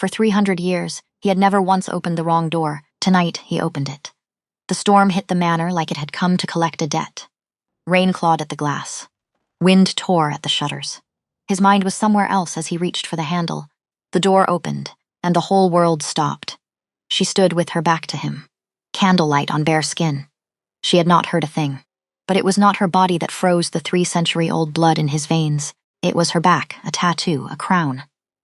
For 300 years, he had never once opened the wrong door. Tonight, he opened it. The storm hit the manor like it had come to collect a debt. Rain clawed at the glass. Wind tore at the shutters. His mind was somewhere else as he reached for the handle. The door opened, and the whole world stopped. She stood with her back to him. Candlelight on bare skin. She had not heard a thing. But it was not her body that froze the 3-century-old blood in his veins. It was her back, a tattoo, a crown.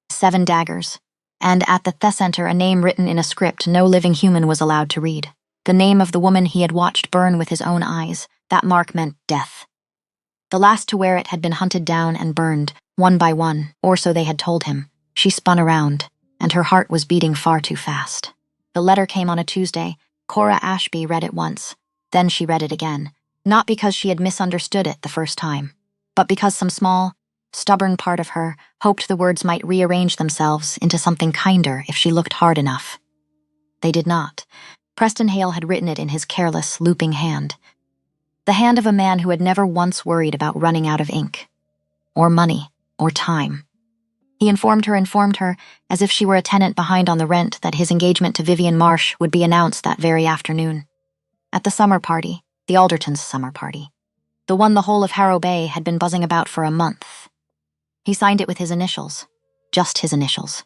7 daggers. And at the center, a name written in a script no living human was allowed to read. The name of the woman he had watched burn with his own eyes. That mark meant death. The last to wear it had been hunted down and burned, one by one, or so they had told him. She spun around, and her heart was beating far too fast. The letter came on a Tuesday. Cora Ashby read it once. Then she read it again. Not because she had misunderstood it the first time, but because some small, stubborn part of her hoped the words might rearrange themselves into something kinder if she looked hard enough. They did not. Preston Hale had written it in his careless, looping hand. The hand of a man who had never once worried about running out of ink, or money, or time. He informed her, as if she were a tenant behind on the rent, that his engagement to Vivian Marsh would be announced that very afternoon. At the summer party, the Aldertons' summer party. The one the whole of Harrow Bay had been buzzing about for a month. He signed it with his initials. Just his initials.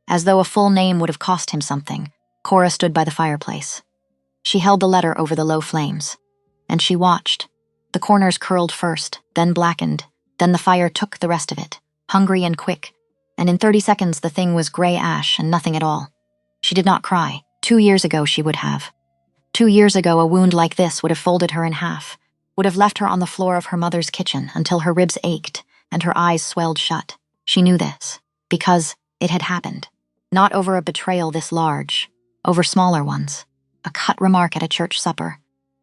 As though a full name would have cost him something, Cora stood by the fireplace. She held the letter over the low flames. And she watched. The corners curled first, then blackened, then the fire took the rest of it, hungry and quick, and in 30 seconds the thing was gray ash and nothing at all. She did not cry. 2 years ago she would have. 2 years ago a wound like this would have folded her in half, would have left her on the floor of her mother's kitchen until her ribs ached and her eyes swelled shut. She knew this, because it had happened. Not over a betrayal this large, over smaller ones. A cut remark at a church supper.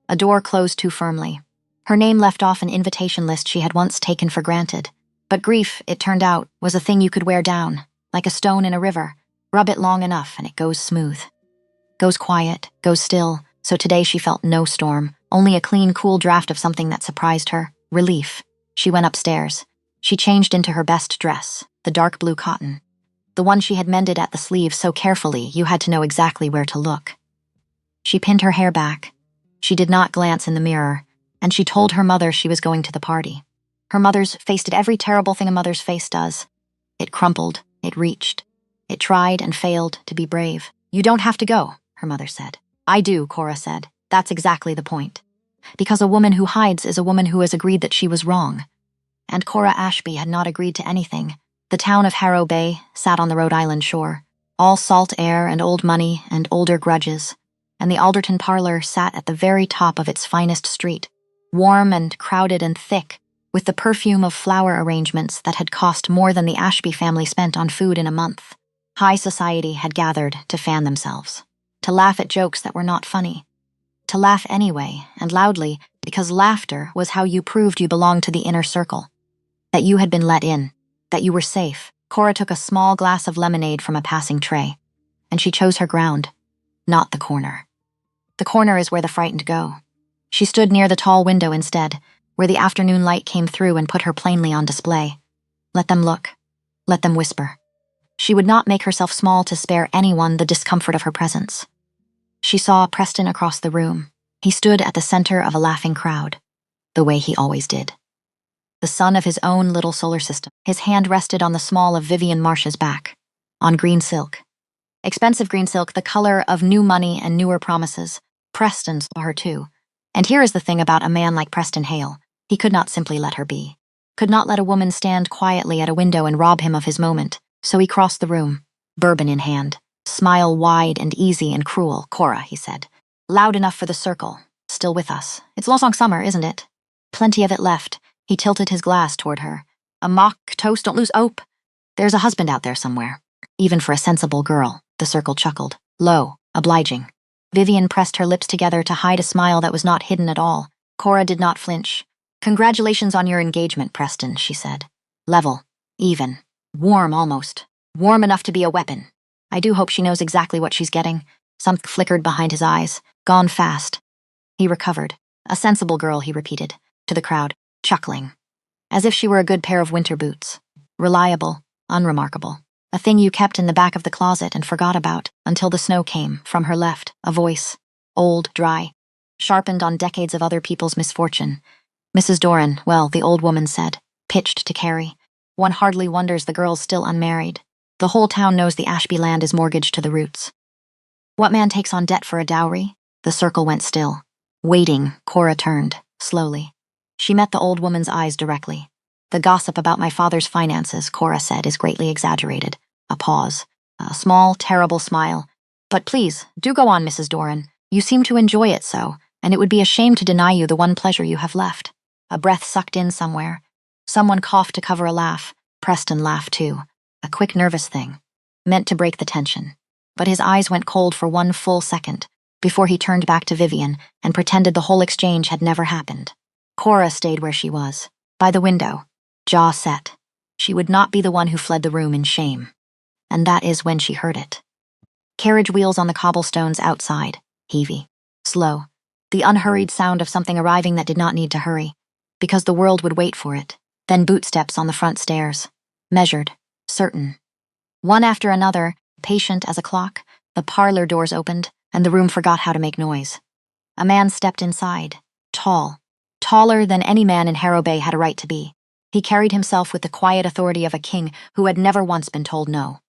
A door closed too firmly. Her name left off an invitation list she had once taken for granted. But grief, it turned out, was a thing you could wear down, like a stone in a river. Rub it long enough and it goes smooth. Goes quiet, goes still, so today she felt no storm, only a clean, cool draft of something that surprised her. Relief. She went upstairs. She changed into her best dress, the dark blue cotton. The one she had mended at the sleeve so carefully you had to know exactly where to look. She pinned her hair back. She did not glance in the mirror, and she told her mother she was going to the party. Her mother's face did every terrible thing a mother's face does. It crumpled, it reached. It tried and failed to be brave. "You don't have to go," her mother said. "I do," Cora said. "That's exactly the point. Because a woman who hides is a woman who has agreed that she was wrong." And Cora Ashby had not agreed to anything. The town of Harrow Bay sat on the Rhode Island shore. All salt air and old money and older grudges. And the Alderton parlor sat at the very top of its finest street, warm and crowded and thick, with the perfume of flower arrangements that had cost more than the Ashby family spent on food in a month. High society had gathered to fan themselves, to laugh at jokes that were not funny, to laugh anyway and loudly, because laughter was how you proved you belonged to the inner circle, that you had been let in, that you were safe. Cora took a small glass of lemonade from a passing tray, and she chose her ground, not the corner. The corner is where the frightened go. She stood near the tall window instead, where the afternoon light came through and put her plainly on display. Let them look. Let them whisper. She would not make herself small to spare anyone the discomfort of her presence. She saw Preston across the room. He stood at the center of a laughing crowd, the way he always did. The sun of his own little solar system. His hand rested on the small of Vivian Marsh's back, on green silk. Expensive green silk, the color of new money and newer promises. Preston saw her too. And here is the thing about a man like Preston Hale. He could not simply let her be. Could not let a woman stand quietly at a window and rob him of his moment. So he crossed the room, bourbon in hand. "Smile wide and easy and cruel, Cora," he said. "Loud enough for the circle. Still with us. It's Lost Summer, isn't it? Plenty of it left." He tilted his glass toward her. "A mock toast, don't lose hope. There's a husband out there somewhere. Even for a sensible girl," the circle chuckled. Low, obliging. Vivian pressed her lips together to hide a smile that was not hidden at all. Cora did not flinch. "Congratulations on your engagement, Preston," she said. Level. Even. Warm, almost. Warm enough to be a weapon. "I do hope she knows exactly what she's getting." Something flickered behind his eyes. "Gone fast." He recovered. "A sensible girl," he repeated, to the crowd, chuckling. As if she were a good pair of winter boots. Reliable, unremarkable. A thing you kept in the back of the closet and forgot about until the snow came. From her left, a voice. Old, dry, sharpened on decades of other people's misfortune. Mrs. Doran, well, the old woman said, pitched to Carrie. One hardly wonders the girl's still unmarried. The whole town knows the Ashby land is mortgaged to the roots. What man takes on debt for a dowry? The circle went still. Waiting, Cora turned, slowly. She met the old woman's eyes directly. The gossip about my father's finances, Cora said, is greatly exaggerated. A pause. A small, terrible smile. But please, do go on, Mrs. Doran. You seem to enjoy it so, and it would be a shame to deny you the one pleasure you have left. A breath sucked in somewhere. Someone coughed to cover a laugh. Preston laughed too. A quick nervous thing. Meant to break the tension. But his eyes went cold for one full second, before he turned back to Vivian and pretended the whole exchange had never happened. Cora stayed where she was, by the window, jaw set. She would not be the one who fled the room in shame. And that is when she heard it. Carriage wheels on the cobblestones outside, heavy, slow, the unhurried sound of something arriving that did not need to hurry, because the world would wait for it. Then bootsteps on the front stairs, measured, certain. One after another, patient as a clock, the parlor doors opened, and the room forgot how to make noise. A man stepped inside, tall, taller than any man in Harrow Bay had a right to be. He carried himself with the quiet authority of a king who had never once been told no.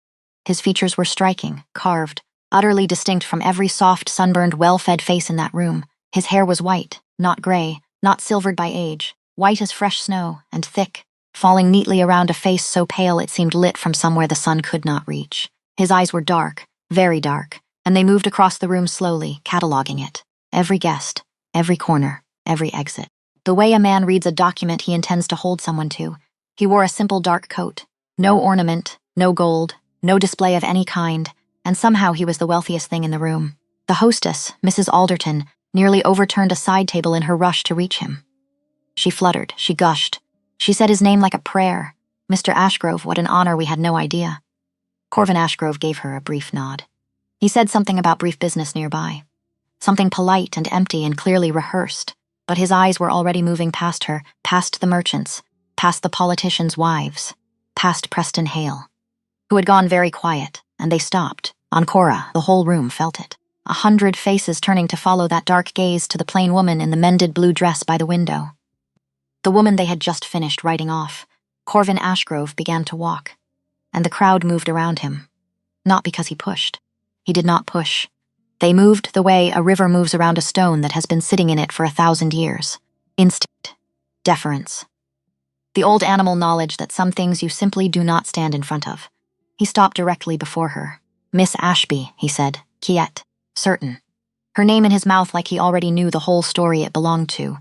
His features were striking, carved, utterly distinct from every soft, sunburned, well-fed face in that room. His hair was white, not gray, not silvered by age, white as fresh snow, and thick, falling neatly around a face so pale it seemed lit from somewhere the sun could not reach. His eyes were dark, very dark, and they moved across the room slowly, cataloging it. Every guest, every corner, every exit. The way a man reads a document he intends to hold someone to. He wore a simple dark coat. No ornament, no gold, no display of any kind, and somehow he was the wealthiest thing in the room. The hostess, Mrs. Alderton, nearly overturned a side table in her rush to reach him. She fluttered, she gushed. She said his name like a prayer. Mr. Ashgrove, what an honor, we had no idea. Corvin Ashgrove gave her a brief nod. He said something about brief business nearby. Something polite and empty and clearly rehearsed, but his eyes were already moving past her, past the merchants, past the politicians' wives, past Preston Hale, who had gone very quiet, and they stopped. On Cora, the whole room felt it. 100 faces turning to follow that dark gaze to the plain woman in the mended blue dress by the window. The woman they had just finished writing off. Corvin Ashgrove began to walk, and the crowd moved around him. Not because he pushed. He did not push. They moved the way a river moves around a stone that has been sitting in it for 1,000 years. Instinct. Deference. The old animal knowledge that some things you simply do not stand in front of. He stopped directly before her. Miss Ashby, he said, quiet, certain. Her name in his mouth like he already knew the whole story it belonged to.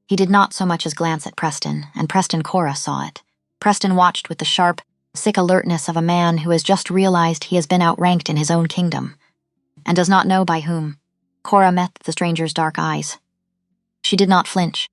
He did not so much as glance at Preston, and Preston Cora saw it. Preston watched with the sharp, sick alertness of a man who has just realized he has been outranked in his own kingdom, and does not know by whom. Cora met the stranger's dark eyes. She did not flinch.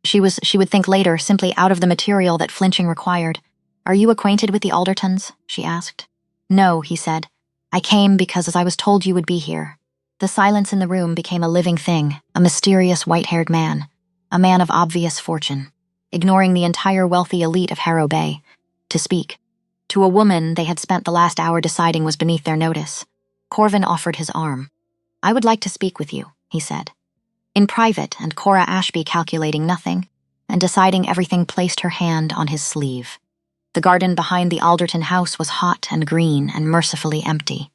She would think later, simply out of the material that flinching required. Are you acquainted with the Aldertons? She asked. No, he said. I came because as I was told you would be here. The silence in the room became a living thing, a mysterious white-haired man, a man of obvious fortune, ignoring the entire wealthy elite of Harrow Bay, to speak. To a woman they had spent the last hour deciding was beneath their notice. Corvin offered his arm. I would like to speak with you, he said. In private, and Cora Ashby calculating nothing, and deciding everything, placed her hand on his sleeve. The garden behind the Alderton house was hot and green and mercifully empty.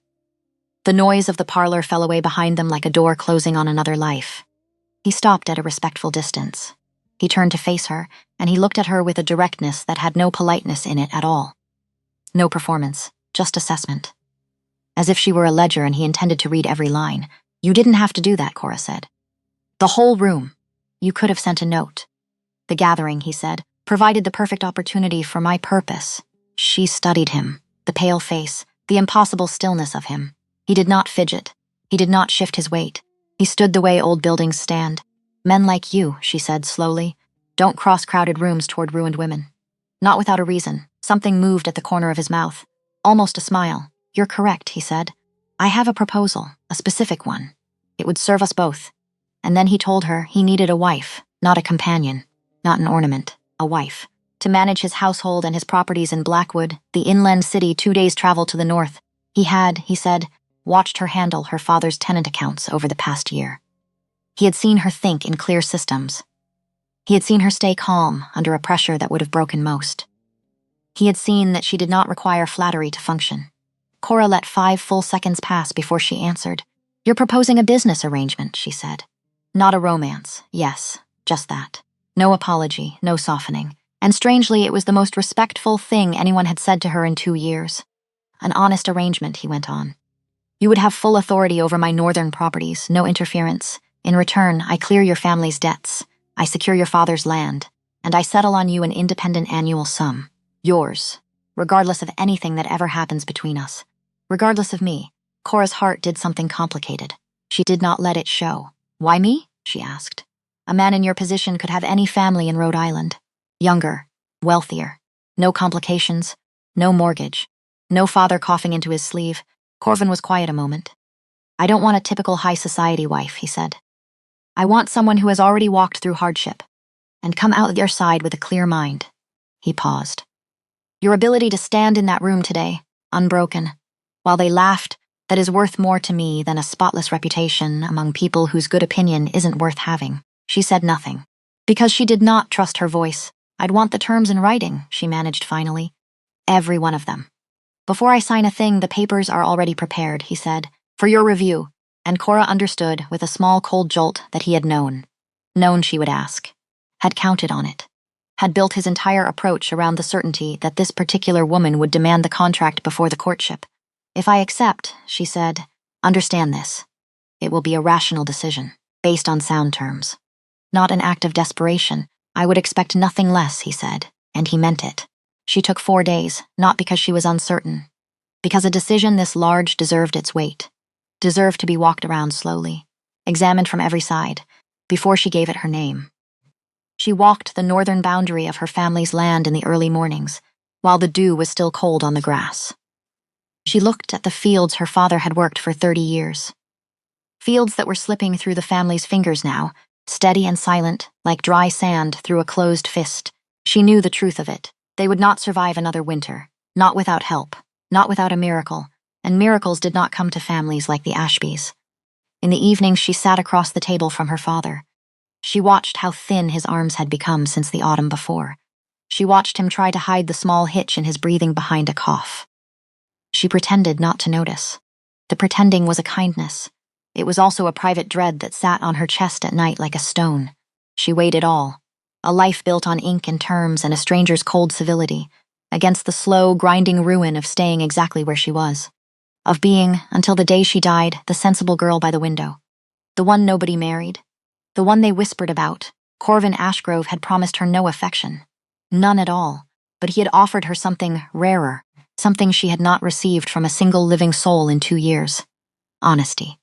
The noise of the parlor fell away behind them like a door closing on another life. He stopped at a respectful distance. He turned to face her, and he looked at her with a directness that had no politeness in it at all. No performance, just assessment. As if she were a ledger and he intended to read every line. You didn't have to do that, Cora said. The whole room. You could have sent a note. The gathering, he said, provided the perfect opportunity for my purpose. She studied him, the pale face, the impossible stillness of him. He did not fidget. He did not shift his weight. He stood the way old buildings stand. Men like you, she said slowly, don't cross crowded rooms toward ruined women. Not without a reason. Something moved at the corner of his mouth. Almost a smile. You're correct, he said. I have a proposal, a specific one. It would serve us both. And then he told her he needed a wife, not a companion, not an ornament, a wife. to manage his household and his properties in Blackwood, the inland city 2 days' travel to the north. He had, he said, watched her handle her father's tenant accounts over the past year. He had seen her think in clear systems. He had seen her stay calm under a pressure that would have broken most. He had seen that she did not require flattery to function. Cora let 5 full seconds pass before she answered. "You're proposing a business arrangement," she said. "Not a romance. Yes, just that. No apology, no softening. And strangely, it was the most respectful thing anyone had said to her in 2 years. An honest arrangement," he went on. "You would have full authority over my northern properties, no interference. In return, I clear your family's debts. I secure your father's land, and I settle on you an independent annual sum. Yours, regardless of anything that ever happens between us. Regardless of me." Cora's heart did something complicated. She did not let it show. "Why me?" she asked. "A man in your position could have any family in Rhode Island. Younger, wealthier, no complications, no mortgage, no father coughing into his sleeve." Corvin was quiet a moment. "I don't want a typical high society wife," he said. "I want someone who has already walked through hardship and come out your side with a clear mind." He paused. "Your ability to stand in that room today, unbroken, while they laughed, that is worth more to me than a spotless reputation among people whose good opinion isn't worth having." She said nothing, because she did not trust her voice. "I'd want the terms in writing," she managed finally. "Every one of them. Before I sign a thing, the papers are already prepared," he said, "for your review." And Cora understood with a small cold jolt that he had known. Known she would ask. Had counted on it. Had built his entire approach around the certainty that this particular woman would demand the contract before the courtship. "If I accept," she said, "understand this. It will be a rational decision, based on sound terms. Not an act of desperation. I would expect nothing less," he said, and he meant it. She took 4 days, not because she was uncertain. Because a decision this large deserved its weight. Deserved to be walked around slowly, examined from every side, before she gave it her name. She walked the northern boundary of her family's land in the early mornings, while the dew was still cold on the grass. She looked at the fields her father had worked for 30 years. Fields that were slipping through the family's fingers now, steady and silent, like dry sand through a closed fist. She knew the truth of it. They would not survive another winter, not without help, not without a miracle, and miracles did not come to families like the Ashbys. In the evening, she sat across the table from her father. She watched how thin his arms had become since the autumn before. She watched him try to hide the small hitch in his breathing behind a cough. She pretended not to notice. The pretending was a kindness. It was also a private dread that sat on her chest at night like a stone. She weighed it all. A life built on ink and terms and a stranger's cold civility, against the slow, grinding ruin of staying exactly where she was. Of being, until the day she died, the sensible girl by the window. The one nobody married. The one they whispered about. Corvin Ashgrove had promised her no affection. None at all. But he had offered her something rarer. Something she had not received from a single living soul in 2 years. Honesty.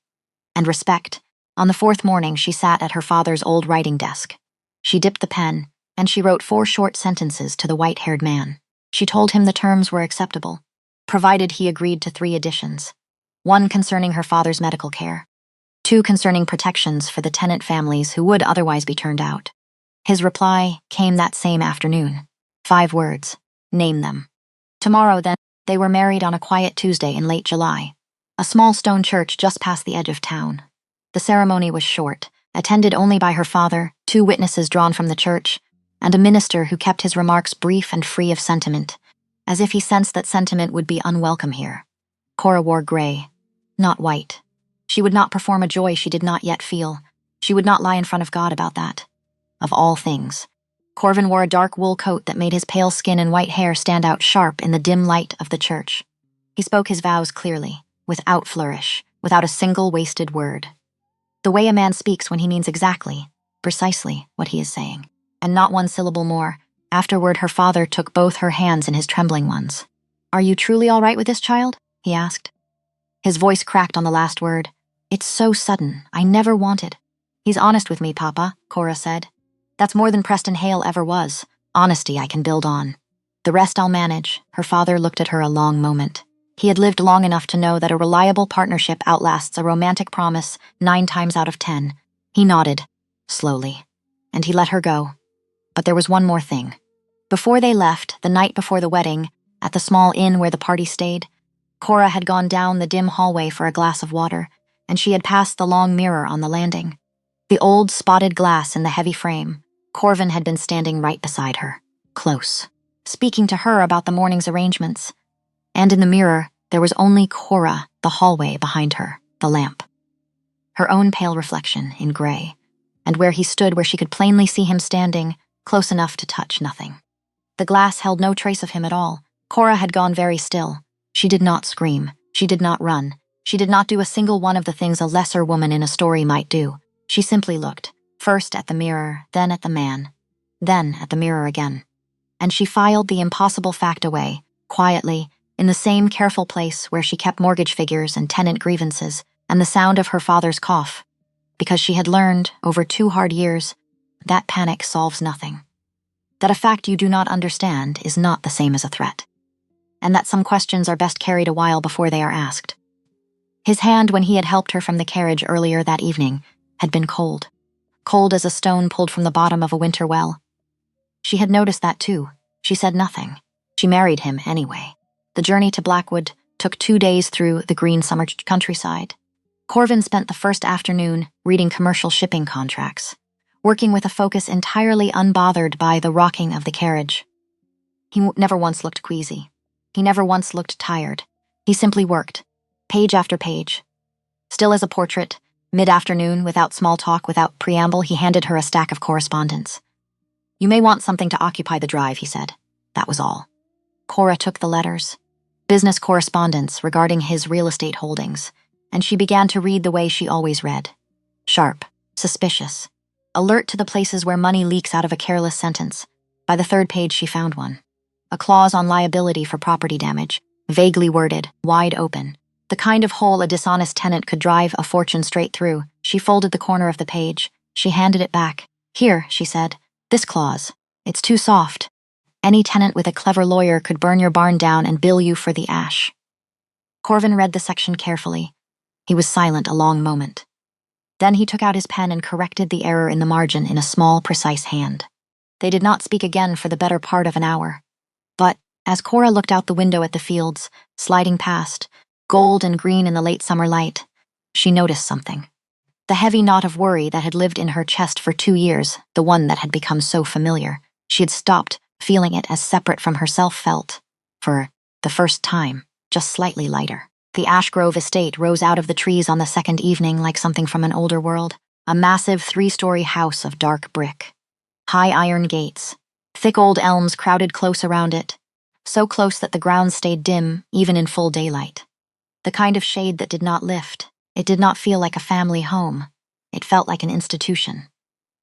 And respect. On the 4th morning, she sat at her father's old writing desk. She dipped the pen, and she wrote 4 short sentences to the white-haired man. She told him the terms were acceptable, provided he agreed to 3 additions. 1 concerning her father's medical care. 2 concerning protections for the tenant families who would otherwise be turned out. His reply came that same afternoon. 5 words. Name them. Tomorrow, then. They were married on a quiet Tuesday in late July. A small stone church just past the edge of town. The ceremony was short, attended only by her father, 2 witnesses drawn from the church, and a minister who kept his remarks brief and free of sentiment, as if he sensed that sentiment would be unwelcome here. Cora wore gray, not white. She would not perform a joy she did not yet feel. She would not lie in front of God about that. Of all things. Corvin wore a dark wool coat that made his pale skin and white hair stand out sharp in the dim light of the church. He spoke his vows clearly, without flourish, without a single wasted word. The way a man speaks when he means exactly, precisely, what he is saying, and not 1 syllable more. Afterward, her father took both her hands in his trembling ones. "Are you truly all right with this, child?" he asked. His voice cracked on the last word. "It's so sudden. I never wanted." "He's honest with me, Papa," Cora said. "That's more than Preston Hale ever was. Honesty I can build on. The rest I'll manage." Her father looked at her a long moment. He had lived long enough to know that a reliable partnership outlasts a romantic promise 9 times out of 10. He nodded, slowly, and he let her go. But there was one more thing. Before they left, the night before the wedding, at the small inn where the party stayed, Cora had gone down the dim hallway for a glass of water, and she had passed the long mirror on the landing. The old spotted glass in the heavy frame. Corvin had been standing right beside her, close, speaking to her about the morning's arrangements. And in the mirror, there was only Cora, the hallway behind her, the lamp. Her own pale reflection in gray, and where he stood where she could plainly see him standing, close enough to touch nothing. The glass held no trace of him at all. Cora had gone very still. She did not scream. She did not run. She did not do a single one of the things a lesser woman in a story might do. She simply looked, first at the mirror, then at the man, then at the mirror again. And she filed the impossible fact away, quietly, in the same careful place where she kept mortgage figures and tenant grievances and the sound of her father's cough, because she had learned, over 2 hard years, that panic solves nothing. That a fact you do not understand is not the same as a threat, and that some questions are best carried a while before they are asked. His hand, when he had helped her from the carriage earlier that evening, had been cold, cold as a stone pulled from the bottom of a winter well. She had noticed that too. She said nothing. She married him anyway. The journey to Blackwood took 2 days through the green summer countryside. Corvin spent the first afternoon reading commercial shipping contracts, working with a focus entirely unbothered by the rocking of the carriage. He never once looked queasy. He never once looked tired. He simply worked, page after page. Still as a portrait, mid-afternoon, without small talk, without preamble, he handed her a stack of correspondence. "You may want something to occupy the drive," he said. That was all. Cora took the letters. Business correspondence regarding his real estate holdings, and she began to read the way she always read. Sharp, suspicious, alert to the places where money leaks out of a careless sentence. By the 3rd page she found one. A clause on liability for property damage, vaguely worded, wide open. The kind of hole a dishonest tenant could drive a fortune straight through. She folded the corner of the page. She handed it back. "Here," she said, "this clause. It's too soft. Any tenant with a clever lawyer could burn your barn down and bill you for the ash." Corvin read the section carefully. He was silent a long moment. Then he took out his pen and corrected the error in the margin in a small, precise hand. They did not speak again for the better part of an hour. But, as Cora looked out the window at the fields, sliding past, gold and green in the late summer light, she noticed something. The heavy knot of worry that had lived in her chest for 2 years, the one that had become so familiar, she had stopped feeling it as separate from herself felt, for the first time, just slightly lighter. The Ashgrove estate rose out of the trees on the second evening like something from an older world, a massive 3-story house of dark brick. High iron gates, thick old elms crowded close around it, so close that the grounds stayed dim even in full daylight. The kind of shade that did not lift. It did not feel like a family home. It felt like an institution.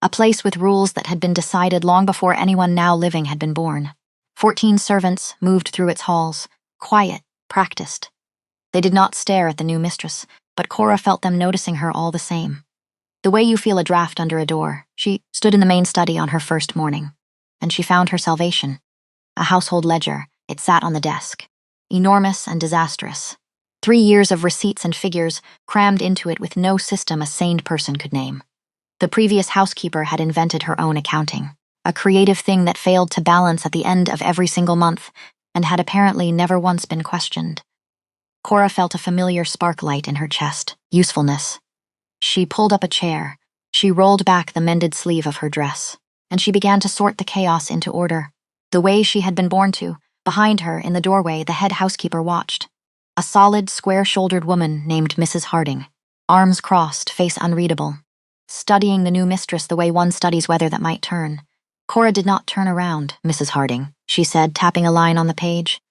A place with rules that had been decided long before anyone now living had been born. 14 servants moved through its halls, quiet, practiced. They did not stare at the new mistress, but Cora felt them noticing her all the same. The way you feel a draft under a door, she stood in the main study on her first morning, and she found her salvation. A household ledger, it sat on the desk. Enormous and disastrous. 3 years of receipts and figures crammed into it with no system a sane person could name. The previous housekeeper had invented her own accounting, a creative thing that failed to balance at the end of every single month and had apparently never once been questioned. Cora felt a familiar spark light in her chest, usefulness. She pulled up a chair. She rolled back the mended sleeve of her dress, and she began to sort the chaos into order. The way she had been born to. Behind her, in the doorway, the head housekeeper watched. A solid, square-shouldered woman named Mrs. Harding, arms crossed, face unreadable, studying the new mistress the way one studies weather that might turn. Cora did not turn around, Mrs. Harding, she said, tapping a line on the page.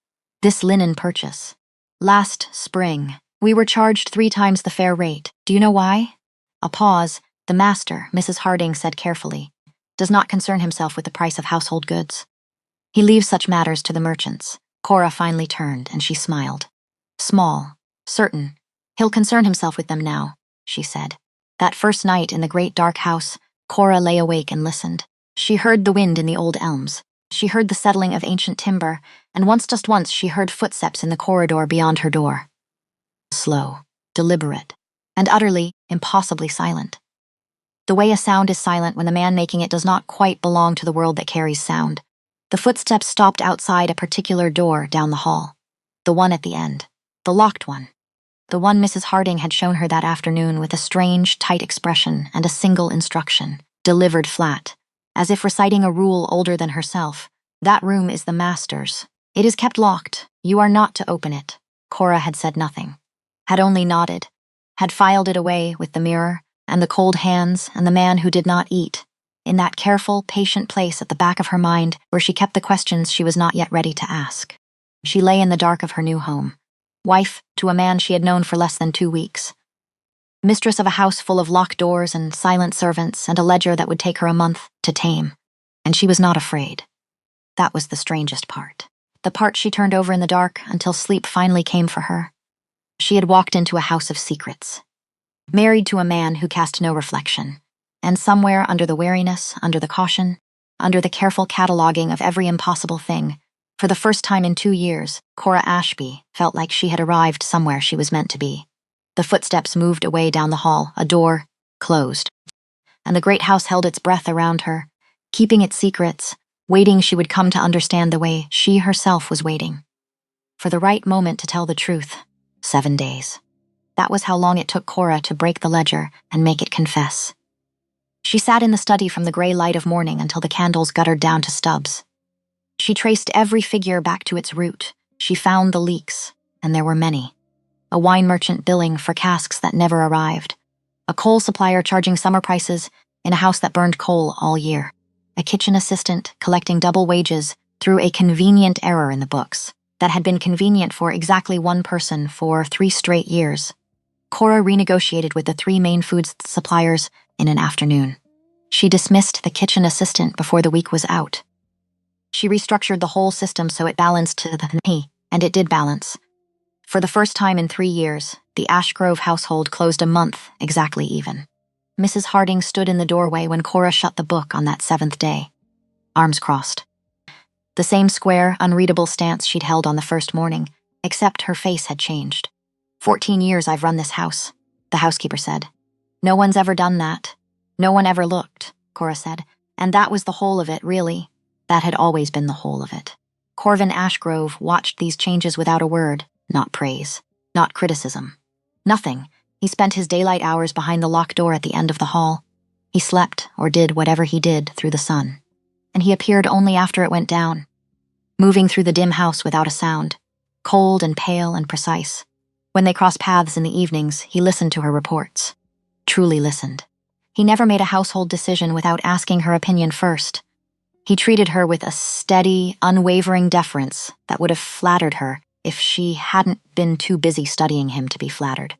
"This linen purchase. Last spring, we were charged 3 times the fair rate. Do you know why?" A pause. "The master," Mrs. Harding said carefully, "does not concern himself with the price of household goods. He leaves such matters to the merchants." Cora finally turned, and she smiled. "Small, certain. He'll concern himself with them now," she said. That first night in the great dark house, Cora lay awake and listened. She heard the wind in the old elms. She heard the settling of ancient timber, and just once she heard footsteps in the corridor beyond her door. Slow, deliberate, and utterly, impossibly silent. The way a sound is silent when the man making it does not quite belong to the world that carries sound. The footsteps stopped outside a particular door down the hall. The one at the end. The locked one. The one Mrs. Harding had shown her that afternoon with a strange, tight expression and a single instruction, delivered flat, as if reciting a rule older than herself. That room is the master's. It is kept locked. You are not to open it. Cora had said nothing, had only nodded, had filed it away with the mirror and the cold hands and the man who did not eat, in that careful, patient place at the back of her mind where she kept the questions she was not yet ready to ask. She lay in the dark of her new home, wife to a man she had known for less than 2 weeks, mistress of a house full of locked doors and silent servants and a ledger that would take her a month to tame. And she was not afraid. That was the strangest part. The part she turned over in the dark until sleep finally came for her. She had walked into a house of secrets, married to a man who cast no reflection, and somewhere under the wariness, under the caution, under the careful cataloging of every impossible thing, for the first time in 2 years, Cora Ashby felt like she had arrived somewhere she was meant to be. The footsteps moved away down the hall, a door closed, and the great house held its breath around her, keeping its secrets, waiting she would come to understand the way she herself was waiting. For the right moment to tell the truth. 7 days. That was how long it took Cora to break the ledger and make it confess. She sat in the study from the gray light of morning until the candles guttered down to stubs. She traced every figure back to its root. She found the leaks, and there were many. A wine merchant billing for casks that never arrived. A coal supplier charging summer prices in a house that burned coal all year. A kitchen assistant collecting double wages through a convenient error in the books that had been convenient for exactly one person for 3 straight years. Cora renegotiated with the 3 main food suppliers in an afternoon. She dismissed the kitchen assistant before the week was out. She restructured the whole system so it balanced to the he, and it did balance. For the first time in 3 years, the Ashgrove household closed a month exactly even. Mrs. Harding stood in the doorway when Cora shut the book on that 7th day, arms crossed. The same square, unreadable stance she'd held on the first morning, except her face had changed. 14 years I've run this house, the housekeeper said. No one's ever done that. No one ever looked, Cora said, and that was the whole of it, really. That had always been the whole of it. Corvin Ashgrove watched these changes without a word, not praise, not criticism. Nothing. He spent his daylight hours behind the locked door at the end of the hall. He slept, or did whatever he did, through the sun. And he appeared only after it went down, moving through the dim house without a sound, cold and pale and precise. When they crossed paths in the evenings, he listened to her reports. Truly listened. He never made a household decision without asking her opinion first. He treated her with a steady, unwavering deference that would have flattered her if she hadn't been too busy studying him to be flattered.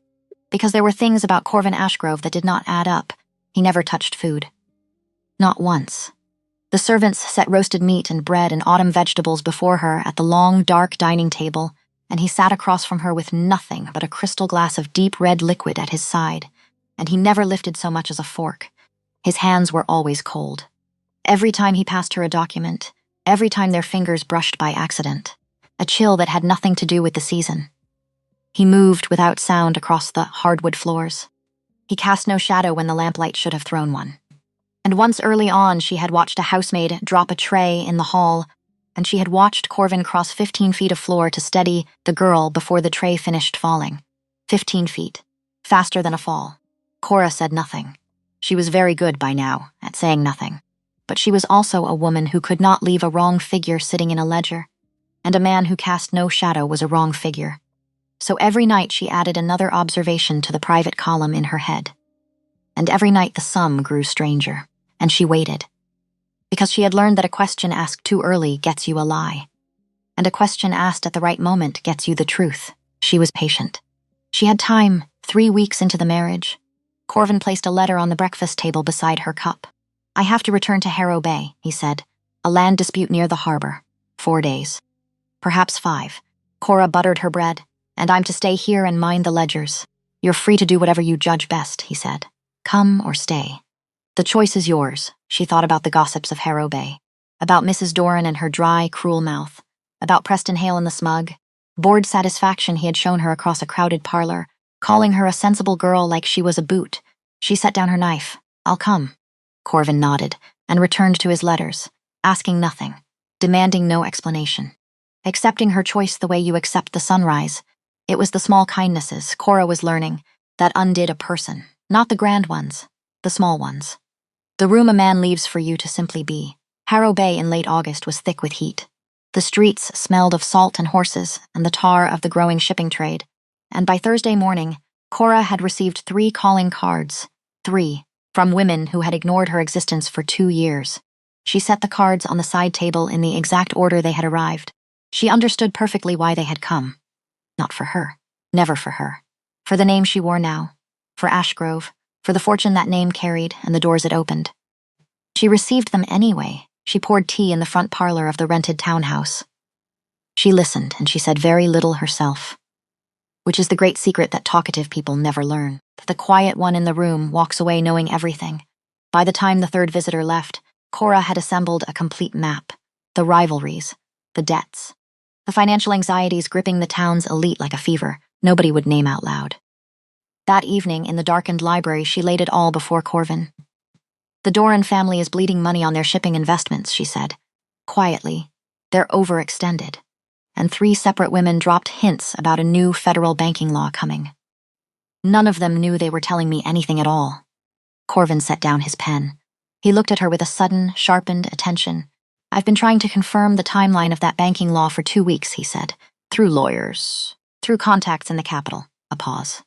Because there were things about Corvin Ashgrove that did not add up. He never touched food. Not once. The servants set roasted meat and bread and autumn vegetables before her at the long, dark dining table, and he sat across from her with nothing but a crystal glass of deep red liquid at his side, and he never lifted so much as a fork. His hands were always cold. Every time he passed her a document, every time their fingers brushed by accident, a chill that had nothing to do with the season. He moved without sound across the hardwood floors. He cast no shadow when the lamplight should have thrown one. And once early on, she had watched a housemaid drop a tray in the hall, and she had watched Corvin cross 15 feet of floor to steady the girl before the tray finished falling. 15 feet. Faster than a fall. Cora said nothing. She was very good by now at saying nothing. But she was also a woman who could not leave a wrong figure sitting in a ledger, and a man who cast no shadow was a wrong figure. So every night she added another observation to the private column in her head. And every night the sum grew stranger, and she waited. Because she had learned that a question asked too early gets you a lie, and a question asked at the right moment gets you the truth. She was patient. She had time, 3 weeks into the marriage. Corvin placed a letter on the breakfast table beside her cup. I have to return to Harrow Bay, he said. A land dispute near the harbor. 4 days. Perhaps 5. Cora buttered her bread. And I'm to stay here and mind the ledgers. You're free to do whatever you judge best, he said. Come or stay. The choice is yours. She thought about the gossips of Harrow Bay. About Mrs. Doran and her dry, cruel mouth. About Preston Hale and the smug. Bored satisfaction he had shown her across a crowded parlor, calling her a sensible girl like she was a boot. She set down her knife. I'll come. Corvin nodded and returned to his letters, asking nothing, demanding no explanation, accepting her choice the way you accept the sunrise. It was the small kindnesses, Cora was learning, that undid a person, not the grand ones, the small ones. The room a man leaves for you to simply be. Harrow Bay in late August was thick with heat. The streets smelled of salt and horses and the tar of the growing shipping trade. And by Thursday morning, Cora had received 3 calling cards, 3, from women who had ignored her existence for 2 years. She set the cards on the side table in the exact order they had arrived. She understood perfectly why they had come. Not for her. Never for her. For the name she wore now. For Ashgrove. For the fortune that name carried and the doors it opened. She received them anyway. She poured tea in the front parlor of the rented townhouse. She listened, and she said very little herself. Which is the great secret that talkative people never learn. That the quiet one in the room walks away knowing everything. By the time the third visitor left, Cora had assembled a complete map. The rivalries. The debts. The financial anxieties gripping the town's elite like a fever. Nobody would name out loud. That evening, in the darkened library, she laid it all before Corvin. The Doran family is bleeding money on their shipping investments, she said. Quietly. They're overextended. And 3 separate women dropped hints about a new federal banking law coming. None of them knew they were telling me anything at all. Corvin set down his pen. He looked at her with a sudden, sharpened attention. I've been trying to confirm the timeline of that banking law for 2 weeks, he said. Through lawyers. Through contacts in the capital. A pause.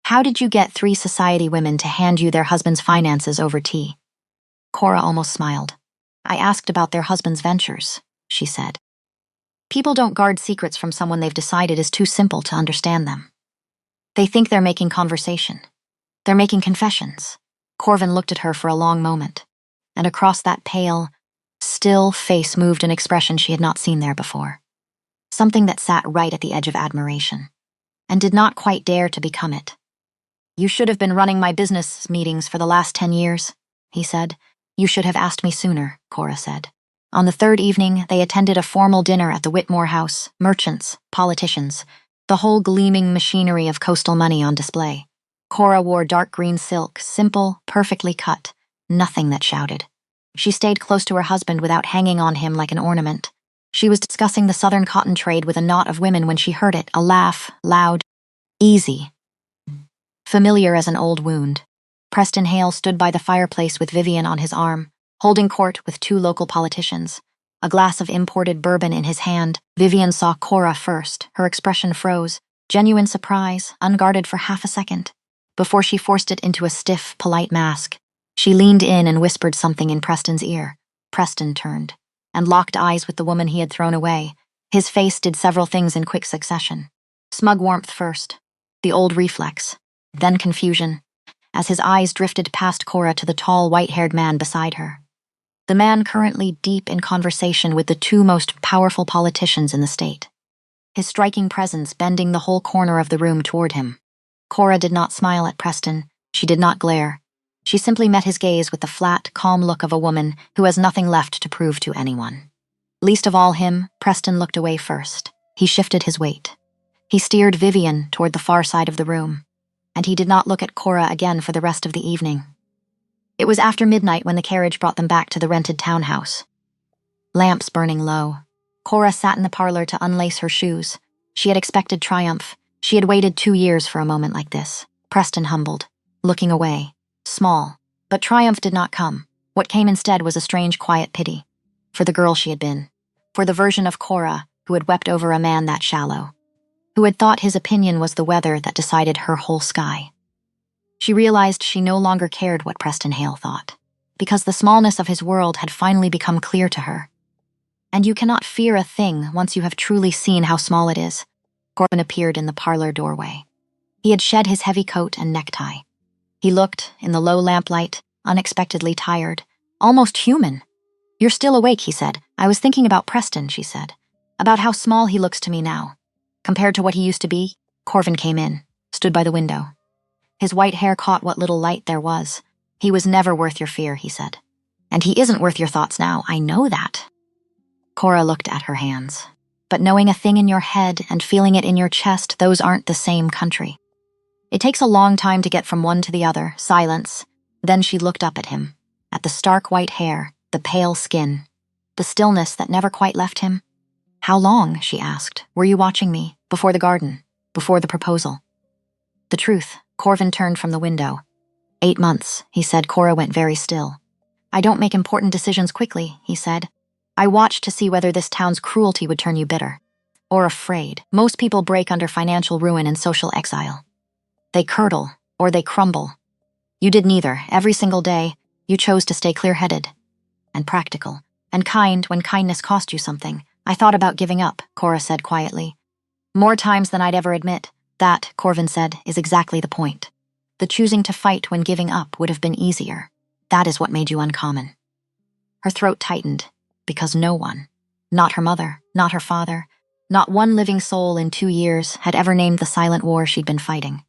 How did you get 3 society women to hand you their husbands' finances over tea? Cora almost smiled. I asked about their husbands' ventures, she said. People don't guard secrets from someone they've decided is too simple to understand them. They think they're making conversation. They're making confessions. Corvin looked at her for a long moment, and across that pale, still face moved an expression she had not seen there before. Something that sat right at the edge of admiration, and did not quite dare to become it. You should have been running my business meetings for the last 10 years, he said. You should have asked me sooner, Cora said. On the 3rd evening, they attended a formal dinner at the Whitmore House, merchants, politicians, the whole gleaming machinery of coastal money on display. Cora wore dark green silk, simple, perfectly cut, nothing that shouted. She stayed close to her husband without hanging on him like an ornament. She was discussing the southern cotton trade with a knot of women when she heard it, a laugh, loud, easy. Familiar as an old wound. Preston Hale stood by the fireplace with Vivian on his arm, holding court with 2 local politicians. A glass of imported bourbon in his hand, Vivian saw Cora first. Her expression froze, genuine surprise, unguarded for half a second, before she forced it into a stiff, polite mask. She leaned in and whispered something in Preston's ear. Preston turned, and locked eyes with the woman he had thrown away. His face did several things in quick succession. Smug warmth first, the old reflex. Then confusion, as his eyes drifted past Cora to the tall, white-haired man beside her. The man currently deep in conversation with the 2 most powerful politicians in the state. His striking presence bending the whole corner of the room toward him. Cora did not smile at Preston. She did not glare. She simply met his gaze with the flat, calm look of a woman who has nothing left to prove to anyone. Least of all him, Preston looked away first. He shifted his weight. He steered Vivian toward the far side of the room. And he did not look at Cora again for the rest of the evening. It was after midnight when the carriage brought them back to the rented townhouse. Lamps burning low. Cora sat in the parlor to unlace her shoes. She had expected triumph. She had waited 2 years for a moment like this. Preston humbled, looking away, small. But triumph did not come. What came instead was a strange, quiet pity. For the girl she had been. For the version of Cora who had wept over a man that shallow. Who had thought his opinion was the weather that decided her whole sky. She realized she no longer cared what Preston Hale thought, because the smallness of his world had finally become clear to her. And you cannot fear a thing once you have truly seen how small it is. Corbin appeared in the parlor doorway. He had shed his heavy coat and necktie. He looked, in the low lamplight, unexpectedly tired, almost human. You're still awake, he said. I was thinking about Preston, she said. About how small he looks to me now. Compared to what he used to be. Corvin came in, stood by the window. His white hair caught what little light there was. He was never worth your fear, he said. And he isn't worth your thoughts now, I know that. Cora looked at her hands. But knowing a thing in your head and feeling it in your chest, those aren't the same country. It takes a long time to get from one to the other, silence. Then she looked up at him, at the stark white hair, the pale skin. the stillness that never quite left him. "How long," she asked, "were you watching me? Before the garden? Before the proposal?" The truth, Corvin turned from the window. 8 months, he said. Cora went very still. "I don't make important decisions quickly," he said. "I watched to see whether this town's cruelty would turn you bitter. Or afraid. Most people break under financial ruin and social exile. They curdle, or they crumble. You did neither. Every single day, you chose to stay clear-headed and practical and kind when kindness cost you something. I thought about giving up," Cora said quietly. "More times than I'd ever admit. That," Corvin said, "is exactly the point. The choosing to fight when giving up would have been easier. That is what made you uncommon." Her throat tightened, because no one, not her mother, not her father, not one living soul in 2 years had ever named the silent war she'd been fighting,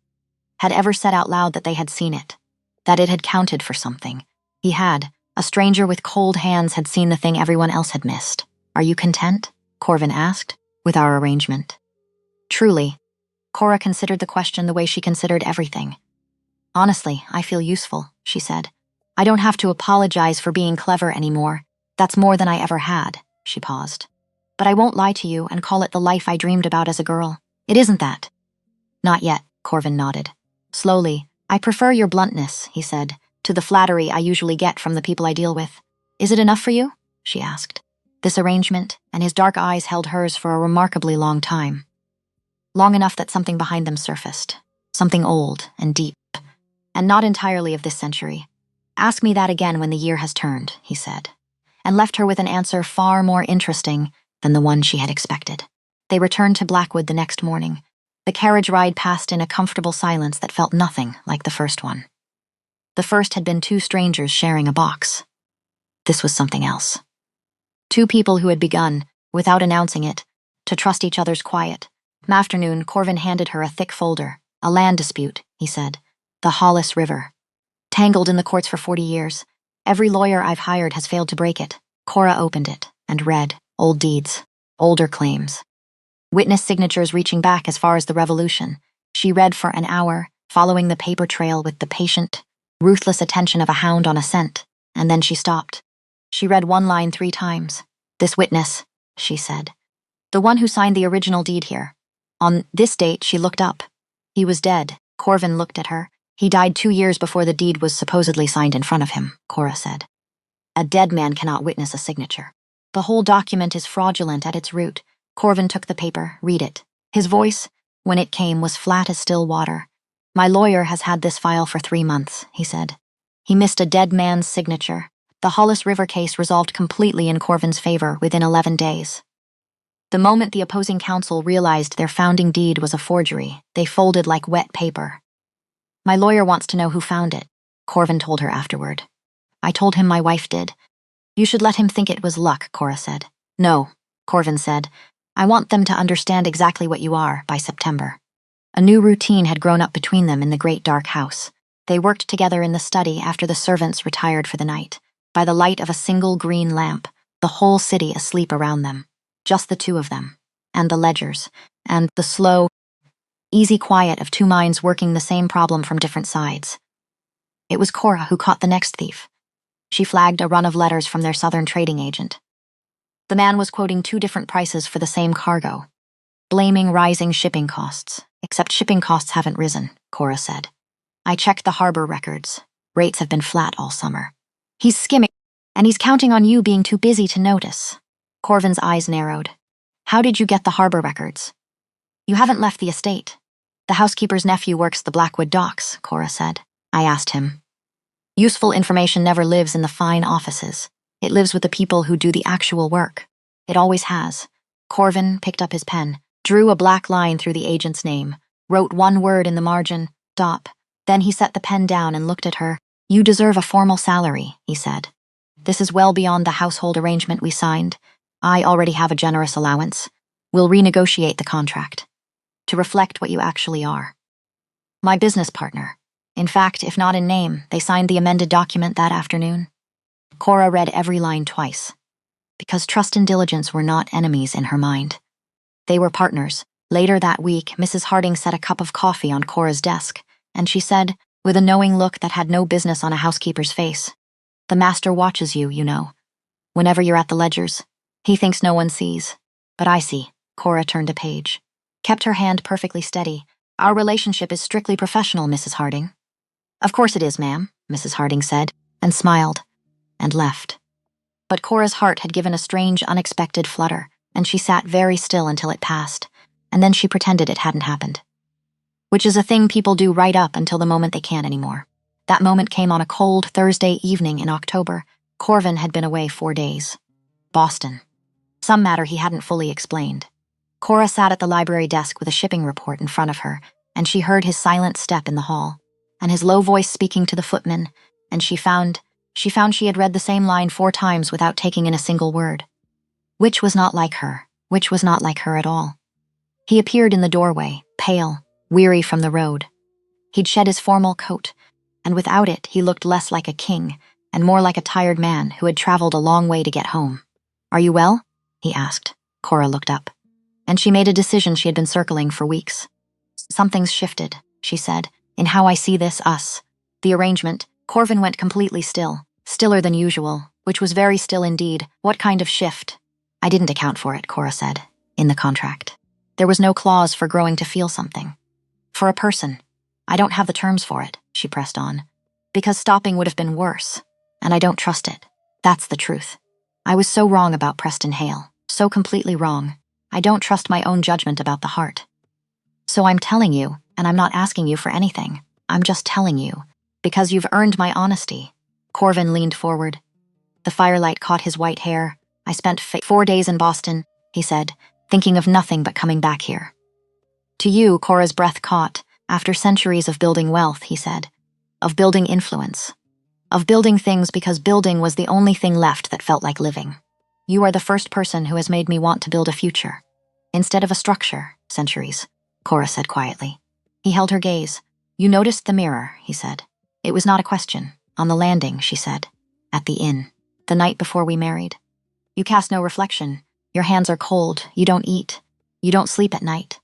had ever said out loud that they had seen it, that it had counted for something. He had. A stranger with cold hands had seen the thing everyone else had missed. "Are you content?" Corvin asked, "with our arrangement?" Truly, Cora considered the question the way she considered everything. "Honestly, I feel useful," she said. "I don't have to apologize for being clever anymore. That's more than I ever had." She paused. "But I won't lie to you and call it the life I dreamed about as a girl. It isn't that." "Not yet," Corvin nodded. Slowly, "I prefer your bluntness," he said, "to the flattery I usually get from the people I deal with. Is it enough for you?" she asked. This arrangement, and his dark eyes held hers for a remarkably long time. Long enough that something behind them surfaced. Something old and deep, and not entirely of this century. "Ask me that again when the year has turned," he said, and left her with an answer far more interesting than the one she had expected. They returned to Blackwood the next morning. The carriage ride passed in a comfortable silence that felt nothing like the first one. The first had been 2 strangers sharing a box. This was something else. 2 people who had begun, without announcing it, to trust each other's quiet. Afternoon, Corvin handed her a thick folder. "A land dispute," he said. "The Hollis River. Tangled in the courts for 40 years. Every lawyer I've hired has failed to break it." Cora opened it and read old deeds, older claims, witness signatures reaching back as far as the Revolution. She read for an hour, following the paper trail with the patient, ruthless attention of a hound on a scent, and then she stopped. She read one line 3 times. "This witness," she said. "The one who signed the original deed here. On this date," she looked up. "He was dead." Corvin looked at her. "He died 2 years before the deed was supposedly signed in front of him," Cora said. "A dead man cannot witness a signature. The whole document is fraudulent at its root." Corvin took the paper. "Read it." His voice, when it came, was flat as still water. "My lawyer has had this file for 3 months," he said. "He missed a dead man's signature. The Hollis River case resolved completely in Corvin's favor within 11 days. The moment the opposing counsel realized their founding deed was a forgery, they folded like wet paper. "My lawyer wants to know who found it," Corvin told her afterward. "I told him my wife did." "You should let him think it was luck," Cora said. "No," Corvin said. "I want them to understand exactly what you are by September." A new routine had grown up between them in the great dark house. They worked together in the study after the servants retired for the night, by the light of a single green lamp, the whole city asleep around them. Just the 2 of them, and the ledgers, and the slow, easy quiet of 2 minds working the same problem from different sides. It was Cora who caught the next thief. She flagged a run of letters from their southern trading agent. The man was quoting 2 different prices for the same cargo, blaming rising shipping costs. "Except shipping costs haven't risen," Cora said. "I checked the harbor records. Rates have been flat all summer. He's skimming, and he's counting on you being too busy to notice." Corvin's eyes narrowed. "How did you get the harbor records?" "You haven't left the estate. The housekeeper's nephew works the Blackwood docks," Cora said. "I asked him." Useful information never lives in the fine offices. It lives with the people who do the actual work. It always has. Corvin picked up his pen, drew a black line through the agent's name, wrote 1 word in the margin, "Stop." Then he set the pen down and looked at her. "You deserve a formal salary," he said. "This is well beyond the household arrangement we signed. I already have a generous allowance. We'll renegotiate the contract to reflect what you actually are. My business partner. In fact, if not in name, they signed the amended document that afternoon." Cora read every line twice, because trust and diligence were not enemies in her mind. They were partners. Later that week, Mrs. Harding set a cup of coffee on Cora's desk, and she said, with a knowing look that had no business on a housekeeper's face, "The master watches you, you know. Whenever you're at the ledgers, He thinks no one sees. But I see. Cora turned a page. Kept her hand perfectly steady. Our relationship is strictly professional, Mrs. Harding. Of course it is, ma'am, Mrs. Harding said, and smiled, and left. But Cora's heart had given a strange, unexpected flutter, and she sat very still until it passed, and then she pretended it hadn't happened. Which is a thing people do right up until the moment they can't anymore. That moment came on a cold Thursday evening in October. Corvin had been away 4 days. Boston. Some matter he hadn't fully explained. Cora sat at the library desk with a shipping report in front of her, and she heard his silent step in the hall, and his low voice speaking to the footman, and she found she had read the same line 4 times without taking in a single word. Which was not like her, which was not like her at all. He appeared in the doorway, pale, weary from the road. He'd shed his formal coat, and without it he looked less like a king and more like a tired man who had traveled a long way to get home. Are you well? He asked. Cora looked up, and she made a decision she had been circling for weeks. Something's shifted, she said, in how I see this, us. The arrangement. Corvin went completely still, stiller than usual, which was very still indeed. What kind of shift? I didn't account for it, Cora said, in the contract. There was no clause for growing to feel something. For a person. I don't have the terms for it, she pressed on. Because stopping would have been worse, and I don't trust it. That's the truth. I was so wrong about Preston Hale, so completely wrong. I don't trust my own judgment about the heart. So I'm telling you, and I'm not asking you for anything. I'm just telling you, because you've earned my honesty. Corvin leaned forward. The firelight caught his white hair. I spent 4 days in Boston, he said, thinking of nothing but coming back here. To you, Cora's breath caught. After centuries of building wealth, he said. Of building influence. Of building things because building was the only thing left that felt like living. You are the first person who has made me want to build a future. Instead of a structure, centuries, Cora said quietly. He held her gaze. You noticed the mirror, he said. It was not a question. On the landing, she said. At the inn. The night before we married. You cast no reflection. Your hands are cold. You don't eat. You don't sleep at night.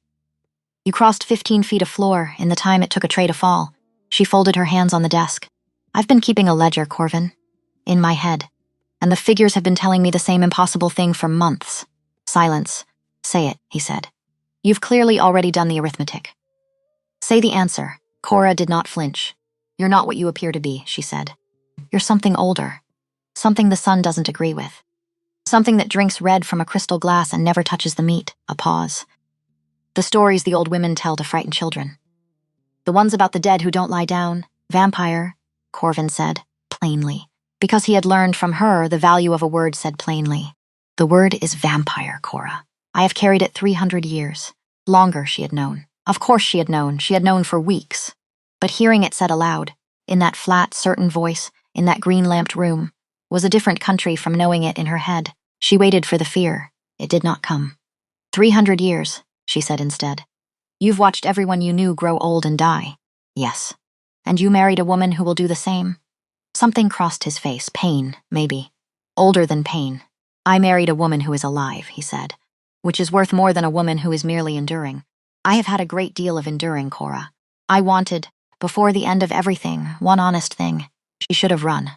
You crossed 15 feet of floor in the time it took a tray to fall. She folded her hands on the desk. I've been keeping a ledger, Corvin. In my head. And the figures have been telling me the same impossible thing for months. Silence. Say it, he said. You've clearly already done the arithmetic. Say the answer. Cora did not flinch. You're not what you appear to be, she said. You're something older. Something the sun doesn't agree with. Something that drinks red from a crystal glass and never touches the meat. A pause. The stories the old women tell to frighten children. The ones about the dead who don't lie down. Vampire, Corvin said, plainly. Because he had learned from her the value of a word said plainly. The word is vampire, Cora. I have carried it 300 years. Longer, she had known. Of course she had known. She had known for weeks. But hearing it said aloud, in that flat, certain voice, in that green-lamped room, was a different country from knowing it in her head. She waited for the fear. It did not come. 300 years, she said instead. You've watched everyone you knew grow old and die. Yes. And you married a woman who will do the same? Something crossed his face. Pain, maybe. Older than pain. I married a woman who is alive, he said, which is worth more than a woman who is merely enduring. I have had a great deal of enduring, Cora. I wanted, before the end of everything, one honest thing. She should have run.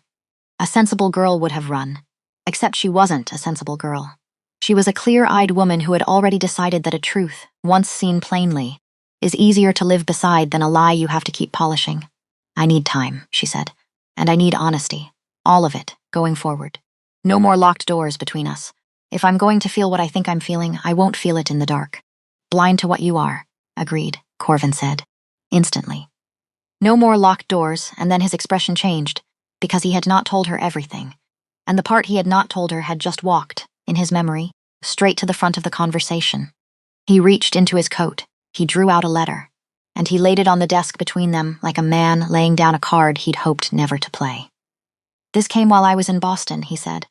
A sensible girl would have run. Except she wasn't a sensible girl. She was a clear-eyed woman who had already decided that a truth, once seen plainly, is easier to live beside than a lie you have to keep polishing. I need time, she said. And I need honesty. All of it, going forward. No more locked doors between us. If I'm going to feel what I think I'm feeling, I won't feel it in the dark. Blind to what you are, agreed, Corvin said. Instantly. No more locked doors, and then his expression changed, because he had not told her everything. And the part he had not told her had just walked, in his memory, straight to the front of the conversation. He reached into his coat, he drew out a letter, and he laid it on the desk between them like a man laying down a card he'd hoped never to play. This came while I was in Boston, he said.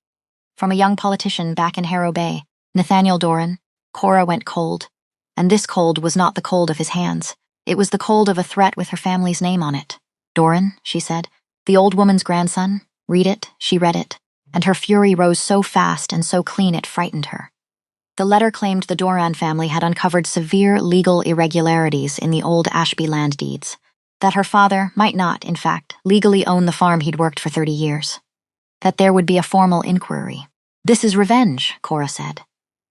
From a young politician back in Harrow Bay, Nathaniel Doran. Cora went cold. And this cold was not the cold of his hands. It was the cold of a threat with her family's name on it. Doran, she said. The old woman's grandson. Read it, she read it. And her fury rose so fast and so clean it frightened her. The letter claimed the Doran family had uncovered severe legal irregularities in the old Ashby land deeds. That her father might not, in fact, legally own the farm he'd worked for 30 years. That there would be a formal inquiry. "This is revenge," Cora said.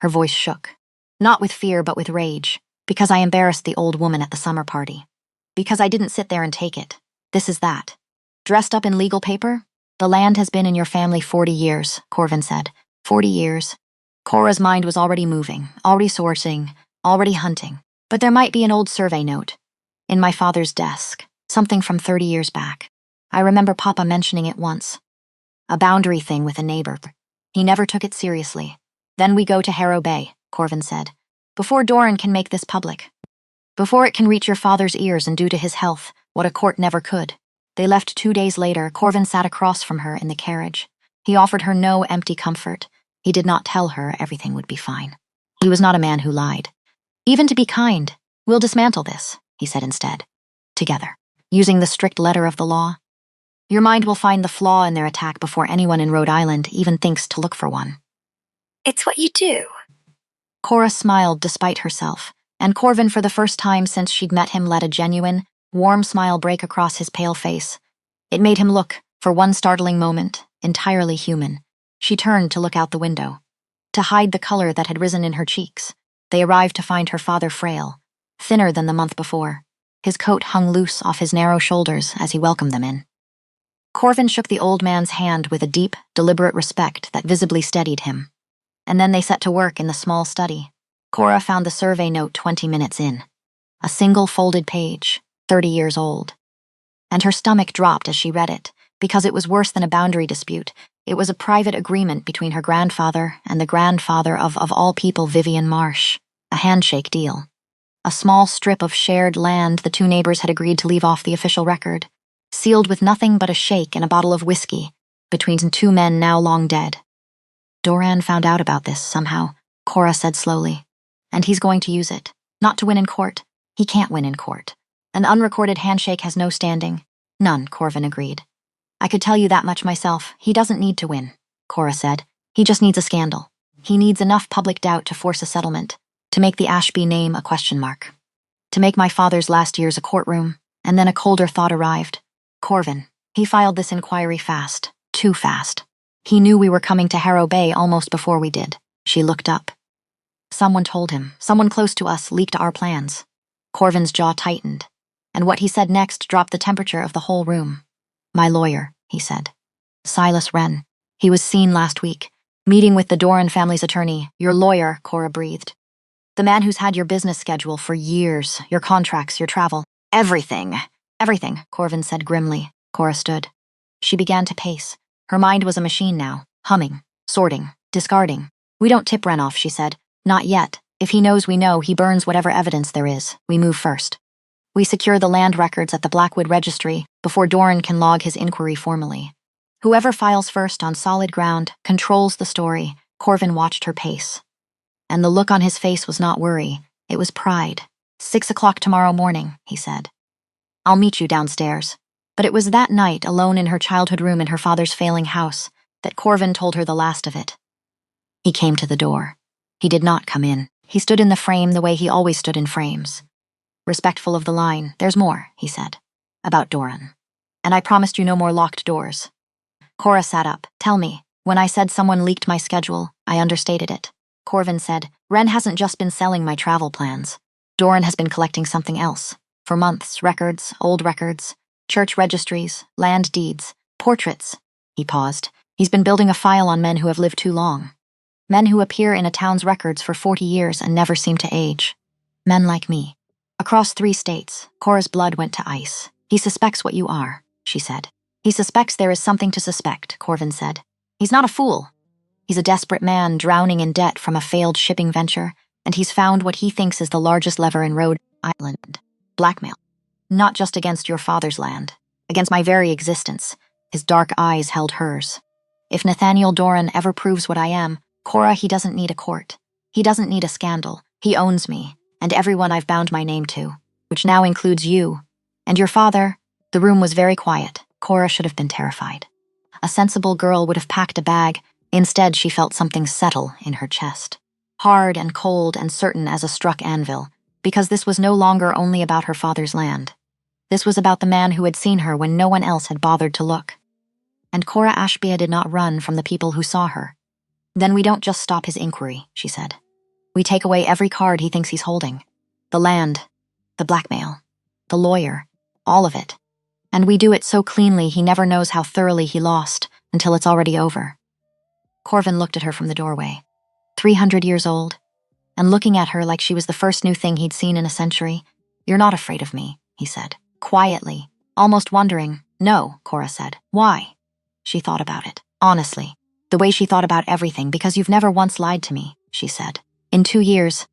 Her voice shook. Not with fear, but with rage. Because I embarrassed the old woman at the summer party. Because I didn't sit there and take it. This is that. Dressed up in legal paper? The land has been in your family 40 years, Corvin said. 40 years. Cora's mind was already moving, already sourcing, already hunting. But there might be an old survey note. In my father's desk. Something from 30 years back. I remember Papa mentioning it once. A boundary thing with a neighbor. He never took it seriously. Then we go to Harrow Bay, Corvin said. Before Doran can make this public. Before it can reach your father's ears and do to his health what a court never could. They left 2 days later. Corvin sat across from her in the carriage. He offered her no empty comfort. He did not tell her everything would be fine. He was not a man who lied. Even to be kind. We'll dismantle this, he said instead. Together. Using the strict letter of the law. Your mind will find the flaw in their attack before anyone in Rhode Island even thinks to look for one. It's what you do. Cora smiled despite herself, and Corvin, for the first time since she'd met him, let a genuine, warm smile break across his pale face. It made him look, for one startling moment, entirely human. She turned to look out the window. To hide the color that had risen in her cheeks, they arrived to find her father frail, thinner than the month before. His coat hung loose off his narrow shoulders as he welcomed them in. Corvin shook the old man's hand with a deep, deliberate respect that visibly steadied him. And then they set to work in the small study. Cora found the survey note 20 minutes in. A single folded page, 30 years old. And her stomach dropped as she read it, because it was worse than a boundary dispute. It was a private agreement between her grandfather and the grandfather of all people, Vivian Marsh. A handshake deal. A small strip of shared land the two neighbors had agreed to leave off the official record, sealed with nothing but a shake and a bottle of whiskey, between two men now long dead. Doran found out about this somehow, Cora said slowly. And he's going to use it. Not to win in court. He can't win in court. An unrecorded handshake has no standing. None, Corvin agreed. I could tell you that much myself. He doesn't need to win, Cora said. He just needs a scandal. He needs enough public doubt to force a settlement, to make the Ashby name a question mark. To make my father's last years a courtroom, and then a colder thought arrived. Corvin. He filed this inquiry fast. Too fast. He knew we were coming to Harrow Bay almost before we did. She looked up. Someone told him. Someone close to us leaked our plans. Corvin's jaw tightened, and what he said next dropped the temperature of the whole room. My lawyer, he said. Silas Wren. He was seen last week, meeting with the Doran family's attorney. Your lawyer, Cora breathed. The man who's had your business schedule for years, your contracts, your travel. Everything. Everything, Corvin said grimly. Cora stood. She began to pace. Her mind was a machine now, humming, sorting, discarding. We don't tip Wren off, she said. Not yet. If he knows we know, he burns whatever evidence there is. We move first. We secure the land records at the Blackwood Registry before Doran can log his inquiry formally. Whoever files first on solid ground controls the story. Corvin watched her pace. And the look on his face was not worry. It was pride. 6 o'clock tomorrow morning, he said. I'll meet you downstairs. But it was that night, alone in her childhood room in her father's failing house, that Corvin told her the last of it. He came to the door. He did not come in. He stood in the frame the way he always stood in frames. Respectful of the line, there's more, he said. About Doran. And I promised you no more locked doors. Cora sat up. Tell me, when I said someone leaked my schedule, I understated it. Corvin said, Wren hasn't just been selling my travel plans. Doran has been collecting something else. For months, records, old records, church registries, land deeds, portraits. He paused. He's been building a file on men who have lived too long. Men who appear in a town's records for 40 years and never seem to age. Men like me. Across 3 states, Cora's blood went to ice. He suspects what you are, she said. He suspects there is something to suspect, Corvin said. He's not a fool. He's a desperate man drowning in debt from a failed shipping venture, and he's found what he thinks is the largest lever in Rhode Island. Blackmail. Not just against your father's land. Against my very existence. His dark eyes held hers. If Nathaniel Doran ever proves what I am, Cora, he doesn't need a court. He doesn't need a scandal. He owns me, and everyone I've bound my name to, which now includes you. And your father. The room was very quiet. Cora should have been terrified. A sensible girl would have packed a bag. Instead, she felt something settle in her chest. Hard and cold and certain as a struck anvil, because this was no longer only about her father's land. This was about the man who had seen her when no one else had bothered to look. And Cora Ashby did not run from the people who saw her. Then we don't just stop his inquiry, she said. We take away every card he thinks he's holding. The land, the blackmail, the lawyer, all of it. And we do it so cleanly he never knows how thoroughly he lost until it's already over. Corvin looked at her from the doorway. 300 years old, and looking at her like she was the first new thing he'd seen in a century. You're not afraid of me, he said, quietly, almost wondering. No, Cora said. Why? She thought about it, honestly. The way she thought about everything, because you've never once lied to me, she said. In 2 years,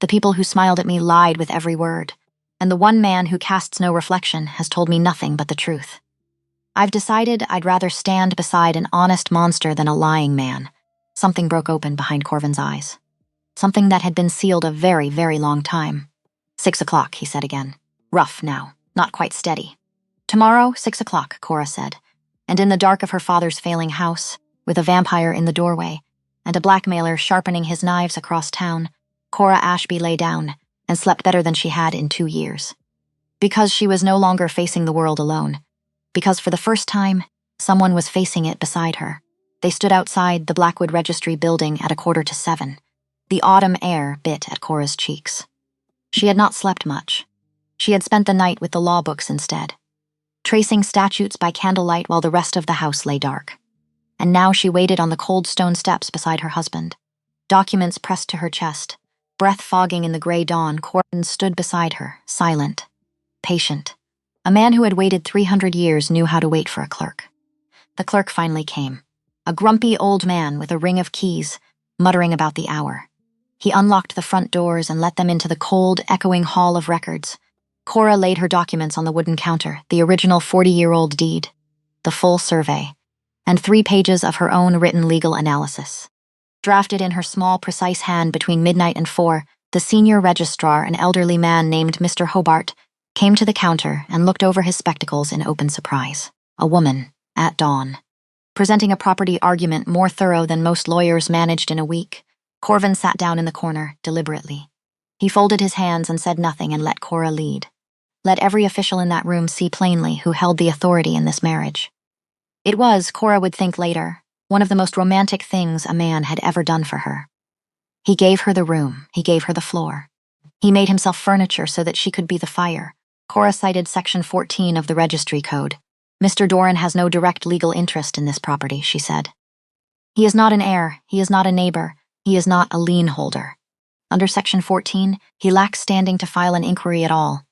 the people who smiled at me lied with every word, and the one man who casts no reflection has told me nothing but the truth. I've decided I'd rather stand beside an honest monster than a lying man. Something broke open behind Corvin's eyes. Something that had been sealed a very, very long time. 6 o'clock, he said again. Rough now, not quite steady. Tomorrow, 6 o'clock, Cora said, and in the dark of her father's failing house, with a vampire in the doorway, and a blackmailer sharpening his knives across town, Cora Ashby lay down and slept better than she had in 2 years. Because she was no longer facing the world alone. Because for the first time, someone was facing it beside her. They stood outside the Blackwood Registry building at 6:45. The autumn air bit at Cora's cheeks. She had not slept much. She had spent the night with the law books instead, tracing statutes by candlelight while the rest of the house lay dark. And now she waited on the cold stone steps beside her husband, documents pressed to her chest, breath fogging in the gray dawn. Corvin stood beside her, silent, patient. A man who had waited 300 years knew how to wait for a clerk. The clerk finally came, a grumpy old man with a ring of keys, muttering about the hour. He unlocked the front doors and let them into the cold, echoing hall of records. Cora laid her documents on the wooden counter, the original 40-year-old deed, the full survey, and 3 pages of her own written legal analysis. Drafted in her small, precise hand between midnight and 4, the senior registrar, an elderly man named Mr. Hobart, came to the counter and looked over his spectacles in open surprise. A woman, at dawn, presenting a property argument more thorough than most lawyers managed in a week. Corvin sat down in the corner, deliberately. He folded his hands and said nothing and let Cora lead. Let every official in that room see plainly who held the authority in this marriage. It was, Cora would think later, one of the most romantic things a man had ever done for her. He gave her the room, he gave her the floor. He made himself furniture so that she could be the fire. Cora cited Section 14 of the Registry Code. Mr. Doran has no direct legal interest in this property, she said. He is not an heir, he is not a neighbor, he is not a lien holder. Under Section 14, he lacks standing to file an inquiry at all.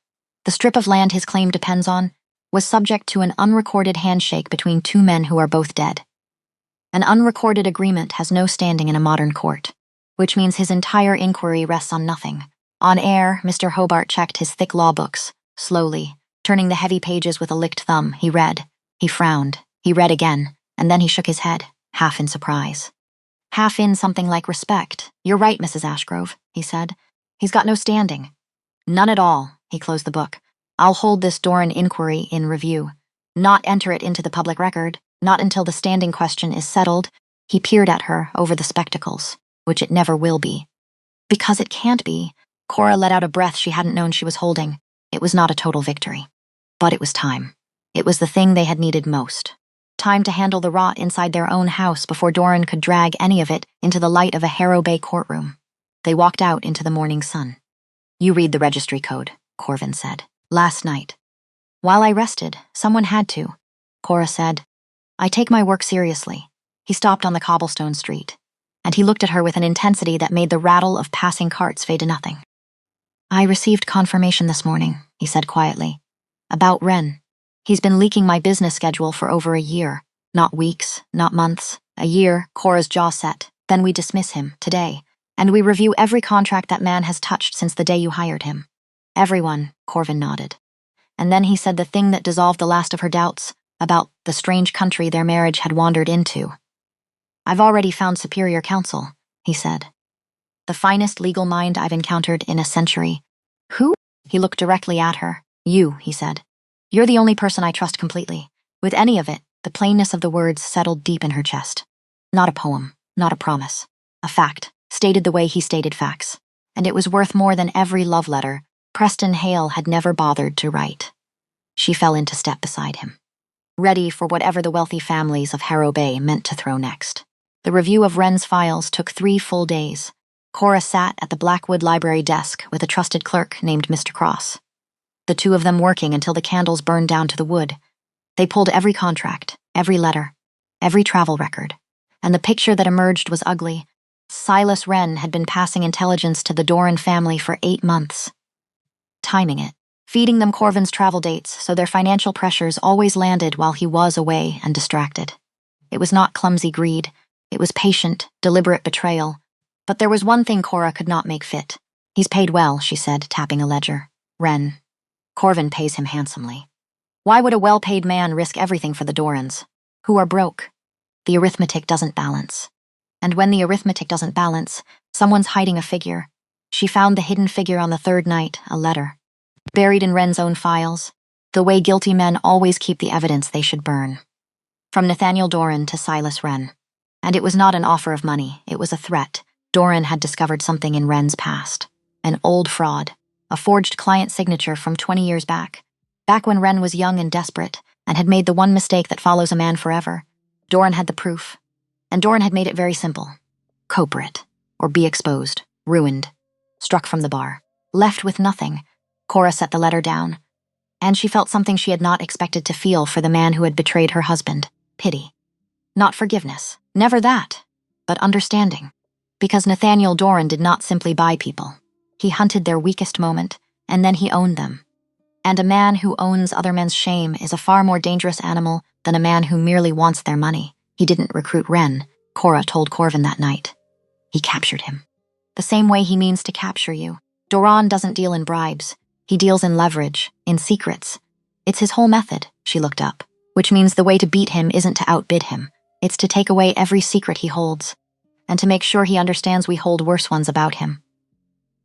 The strip of land his claim depends on was subject to an unrecorded handshake between 2 men who are both dead. An unrecorded agreement has no standing in a modern court, which means his entire inquiry rests on nothing. On air, Mr. Hobart checked his thick law books, slowly, turning the heavy pages with a licked thumb. He read, he frowned, he read again, and then he shook his head, half in surprise. Half in something like respect. You're right, Mrs. Ashgrove, he said. He's got no standing. None at all, he closed the book. I'll hold this Doran inquiry in review. Not enter it into the public record, not until the standing question is settled. He peered at her over the spectacles, which it never will be. Because it can't be. Cora let out a breath she hadn't known she was holding. It was not a total victory. But it was time. It was the thing they had needed most. Time to handle the rot inside their own house before Doran could drag any of it into the light of a Harrow Bay courtroom. They walked out into the morning sun. You read the registry code, Corvin said. Last night. While I rested, someone had to, Cora said. I take my work seriously. He stopped on the cobblestone street, and he looked at her with an intensity that made the rattle of passing carts fade to nothing. I received confirmation this morning, he said quietly. About Wren. He's been leaking my business schedule for over a year. Not weeks, not months. A year. Cora's jaw set. Then we dismiss him, today. And we review every contract that man has touched since the day you hired him. Everyone, Corvin nodded. And then he said the thing that dissolved the last of her doubts, about the strange country their marriage had wandered into. I've already found superior counsel, he said. The finest legal mind I've encountered in a century. Who? He looked directly at her. You, he said. You're the only person I trust completely. With any of it, the plainness of the words settled deep in her chest. Not a poem, not a promise. A fact, stated the way he stated facts. And it was worth more than every love letter Preston Hale had never bothered to write. She fell into step beside him, ready for whatever the wealthy families of Harrow Bay meant to throw next. The review of Wren's files took 3 full days. Cora sat at the Blackwood Library desk with a trusted clerk named Mr. Cross. The two of them working until the candles burned down to the wood. They pulled every contract, every letter, every travel record, and the picture that emerged was ugly. Silas Wren had been passing intelligence to the Doran family for 8 months. Timing it, feeding them Corvin's travel dates so their financial pressures always landed while he was away and distracted. It was not clumsy greed. It was patient, deliberate betrayal. But there was one thing Cora could not make fit. He's paid well, she said, tapping a ledger. Wren. Corvin pays him handsomely. Why would a well-paid man risk everything for the Dorans, who are broke? The arithmetic doesn't balance. And when the arithmetic doesn't balance, someone's hiding a figure. She found the hidden figure on the 3rd night, a letter. Buried in Wren's own files, the way guilty men always keep the evidence they should burn. From Nathaniel Doran to Silas Wren. And it was not an offer of money, it was a threat. Doran had discovered something in Wren's past. An old fraud, a forged client signature from 20 years back. Back when Wren was young and desperate, and had made the one mistake that follows a man forever. Doran had the proof. And Doran had made it very simple. Cooperate, or be exposed, ruined, struck from the bar, left with nothing. Cora set the letter down, and she felt something she had not expected to feel for the man who had betrayed her husband. Pity. Not forgiveness, never that, but understanding. Because Nathaniel Doran did not simply buy people. He hunted their weakest moment, and then he owned them. And a man who owns other men's shame is a far more dangerous animal than a man who merely wants their money. He didn't recruit Wren, Cora told Corvin that night. He captured him. The same way he means to capture you. Doran doesn't deal in bribes. He deals in leverage, in secrets. It's his whole method, she looked up, which means the way to beat him isn't to outbid him. It's to take away every secret he holds, and to make sure he understands we hold worse ones about him.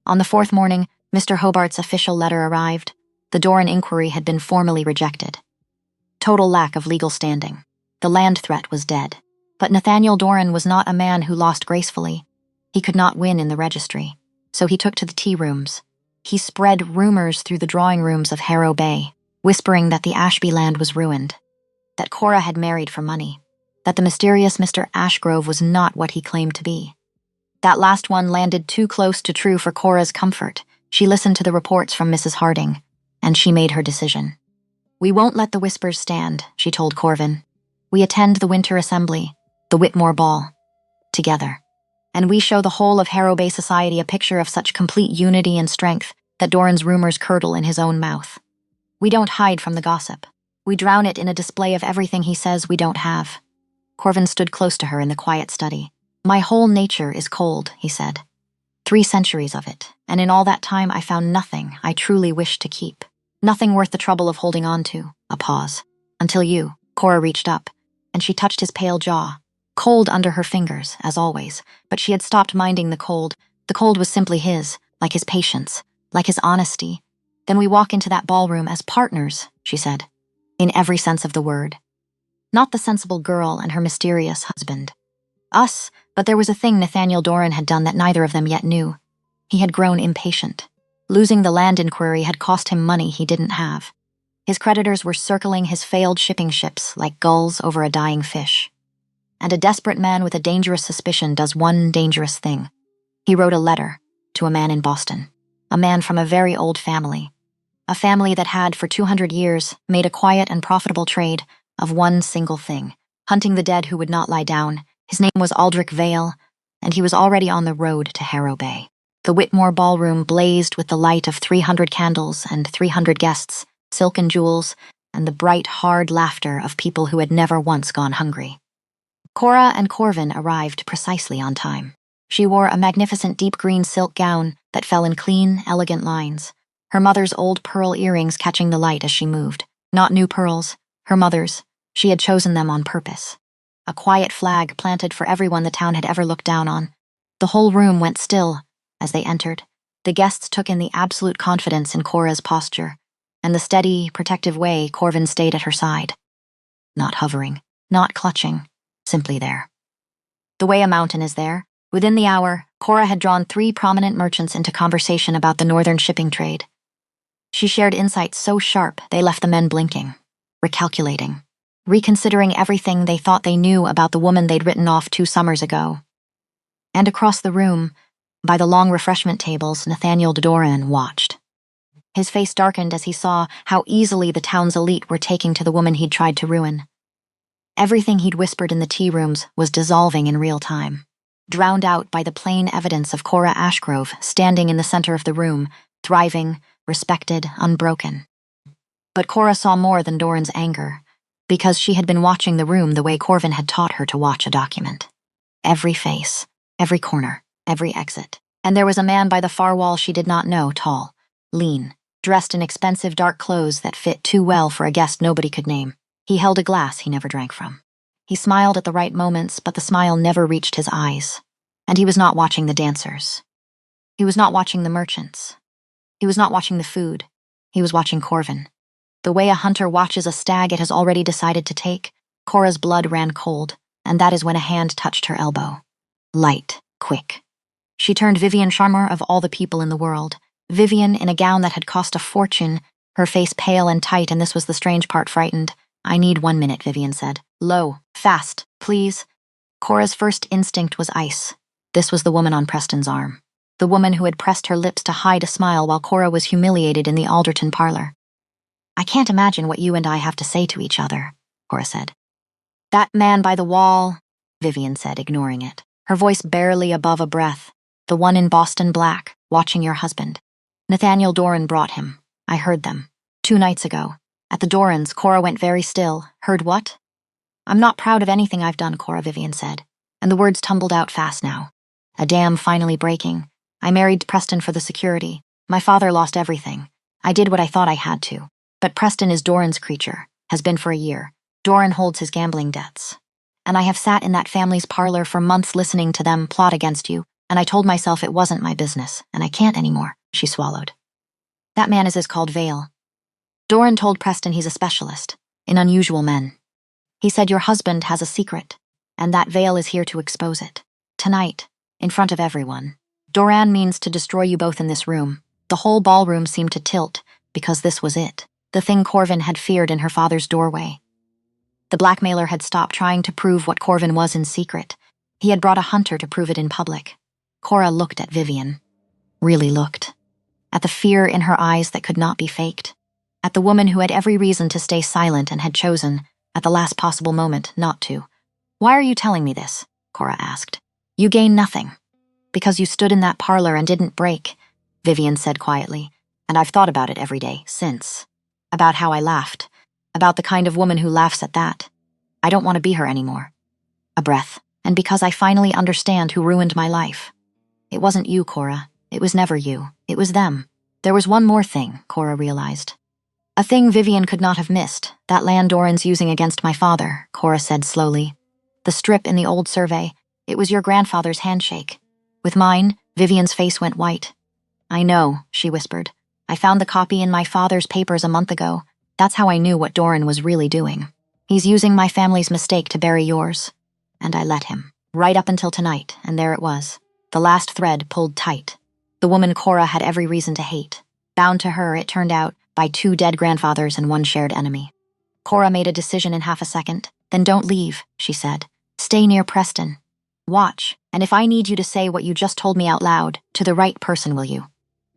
On the 4th morning, Mr. Hobart's official letter arrived. The Doran inquiry had been formally rejected. Total lack of legal standing. The land threat was dead. But Nathaniel Doran was not a man who lost gracefully. He could not win in the registry, so he took to the tea rooms. He spread rumors through the drawing rooms of Harrow Bay, whispering that the Ashby land was ruined, that Cora had married for money, that the mysterious Mr. Ashgrove was not what he claimed to be. That last one landed too close to true for Cora's comfort. She listened to the reports from Mrs. Harding, and she made her decision. We won't let the whispers stand, she told Corvin. We attend the winter assembly, the Whitmore Ball, together. And we show the whole of Harrow Bay society a picture of such complete unity and strength that Doran's rumors curdle in his own mouth. We don't hide from the gossip. We drown it in a display of everything he says we don't have. Corvin stood close to her in the quiet study. My whole nature is cold, he said. 3 centuries of it, and in all that time I found nothing I truly wished to keep. Nothing worth the trouble of holding on to. A pause. Until you. Cora reached up, and she touched his pale jaw. Cold under her fingers, as always, but she had stopped minding the cold. The cold was simply his, like his patience, like his honesty. Then we walk into that ballroom as partners, she said, in every sense of the word. Not the sensible girl and her mysterious husband. Us, but there was a thing Nathaniel Doran had done that neither of them yet knew. He had grown impatient. Losing the land inquiry had cost him money he didn't have. His creditors were circling his failed shipping ships like gulls over a dying fish. And a desperate man with a dangerous suspicion does one dangerous thing. He wrote a letter to a man in Boston, a man from a very old family, a family that had, for 200 years, made a quiet and profitable trade of one single thing, hunting the dead who would not lie down. His name was Aldrich Vale, and he was already on the road to Harrow Bay. The Whitmore ballroom blazed with the light of 300 candles and 300 guests, silk and jewels, and the bright, hard laughter of people who had never once gone hungry. Cora and Corvin arrived precisely on time. She wore a magnificent deep green silk gown that fell in clean, elegant lines, her mother's old pearl earrings catching the light as she moved. Not new pearls, her mother's. She had chosen them on purpose. A quiet flag planted for everyone the town had ever looked down on. The whole room went still as they entered. The guests took in the absolute confidence in Cora's posture, and the steady, protective way Corvin stayed at her side. Not hovering, not clutching, simply there. The way a mountain is there. Within the hour, Cora had drawn 3 prominent merchants into conversation about the northern shipping trade. She shared insights so sharp they left the men blinking, recalculating. reconsidering everything they thought they knew about the woman they'd written off 2 summers ago. And across the room, by the long refreshment tables, Nathaniel Doran watched. His face darkened as he saw how easily the town's elite were taking to the woman he'd tried to ruin. Everything he'd whispered in the tea rooms was dissolving in real time, drowned out by the plain evidence of Cora Ashgrove standing in the center of the room, thriving, respected, unbroken. But Cora saw more than Doran's anger, because she had been watching the room the way Corvin had taught her to watch a document. Every face, every corner, every exit. And there was a man by the far wall she did not know, tall, lean, dressed in expensive dark clothes that fit too well for a guest nobody could name. He held a glass he never drank from. He smiled at the right moments, but the smile never reached his eyes. And he was not watching the dancers. He was not watching the merchants. He was not watching the food. He was watching Corvin. The way a hunter watches a stag it has already decided to take, Cora's blood ran cold, and that is when a hand touched her elbow. Light, quick. She turned Vivian Charmer of all the people in the world. Vivian in a gown that had cost a fortune, her face pale and tight, and this was the strange part, frightened. "I need 1 minute," Vivian said. "Low, fast, please." Cora's first instinct was ice. This was the woman on Preston's arm. The woman who had pressed her lips to hide a smile while Cora was humiliated in the Alderton parlor. "I can't imagine what you and I have to say to each other," Cora said. "That man by the wall," Vivian said, ignoring it, her voice barely above a breath. "The one in Boston black, watching your husband. Nathaniel Doran brought him. I heard them. 2 nights ago. At the Dorans, Cora went very still. Heard what? "I'm not proud of anything I've done," Cora, Vivian said, and the words tumbled out fast now. "A dam finally breaking. I married Preston for the security. My father lost everything. I did what I thought I had to. But Preston is Doran's creature, has been for a year. Doran holds his gambling debts. And I have sat in that family's parlor for months listening to them plot against you, and I told myself it wasn't my business, and I can't anymore," she swallowed. "That man is called Vale. Doran told Preston he's a specialist in unusual men. He said your husband has a secret, and that Vale is here to expose it. Tonight, in front of everyone. Doran means to destroy you both in this room." The whole ballroom seemed to tilt, because this was it, the thing Corvin had feared in her father's doorway. The blackmailer had stopped trying to prove what Corvin was in secret. He had brought a hunter to prove it in public. Cora looked at Vivian. Really looked. At the fear in her eyes that could not be faked. At the woman who had every reason to stay silent and had chosen, at the last possible moment, not to. "Why are you telling me this?" Cora asked. "You gain nothing. Because you stood in that parlor and didn't break," Vivian said quietly, "and I've thought about it every day since. About how I laughed. About the kind of woman who laughs at that. I don't want to be her anymore." A breath. "And because I finally understand who ruined my life. It wasn't you, Cora. It was never you. It was them. There was one more thing," Cora realized. "A thing Vivian could not have missed, that land Doran's using against my father," Cora said slowly. "The strip in the old survey, it was your grandfather's handshake. With mine, Vivian's face went white. "I know," she whispered. "I found the copy in my father's papers a month ago. That's how I knew what Doran was really doing. He's using my family's mistake to bury yours. And I let him. Right up until tonight, and there it was. The last thread pulled tight. The woman Cora had every reason to hate. Bound to her, it turned out, by 2 dead grandfathers and 1 shared enemy." Cora made a decision in half a second. "Then don't leave," she said. "Stay near Preston. Watch, and if I need you to say what you just told me out loud, to the right person, will you?"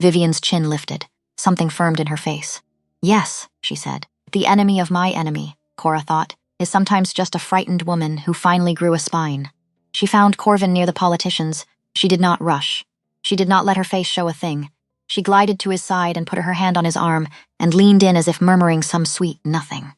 Vivian's chin lifted. Something firmed in her face. "Yes," she said. "The enemy of my enemy," Cora thought, "is sometimes just a frightened woman who finally grew a spine." She found Corvin near the politicians. She did not rush. She did not let her face show a thing. She glided to his side and put her hand on his arm and leaned in as if murmuring some sweet nothing.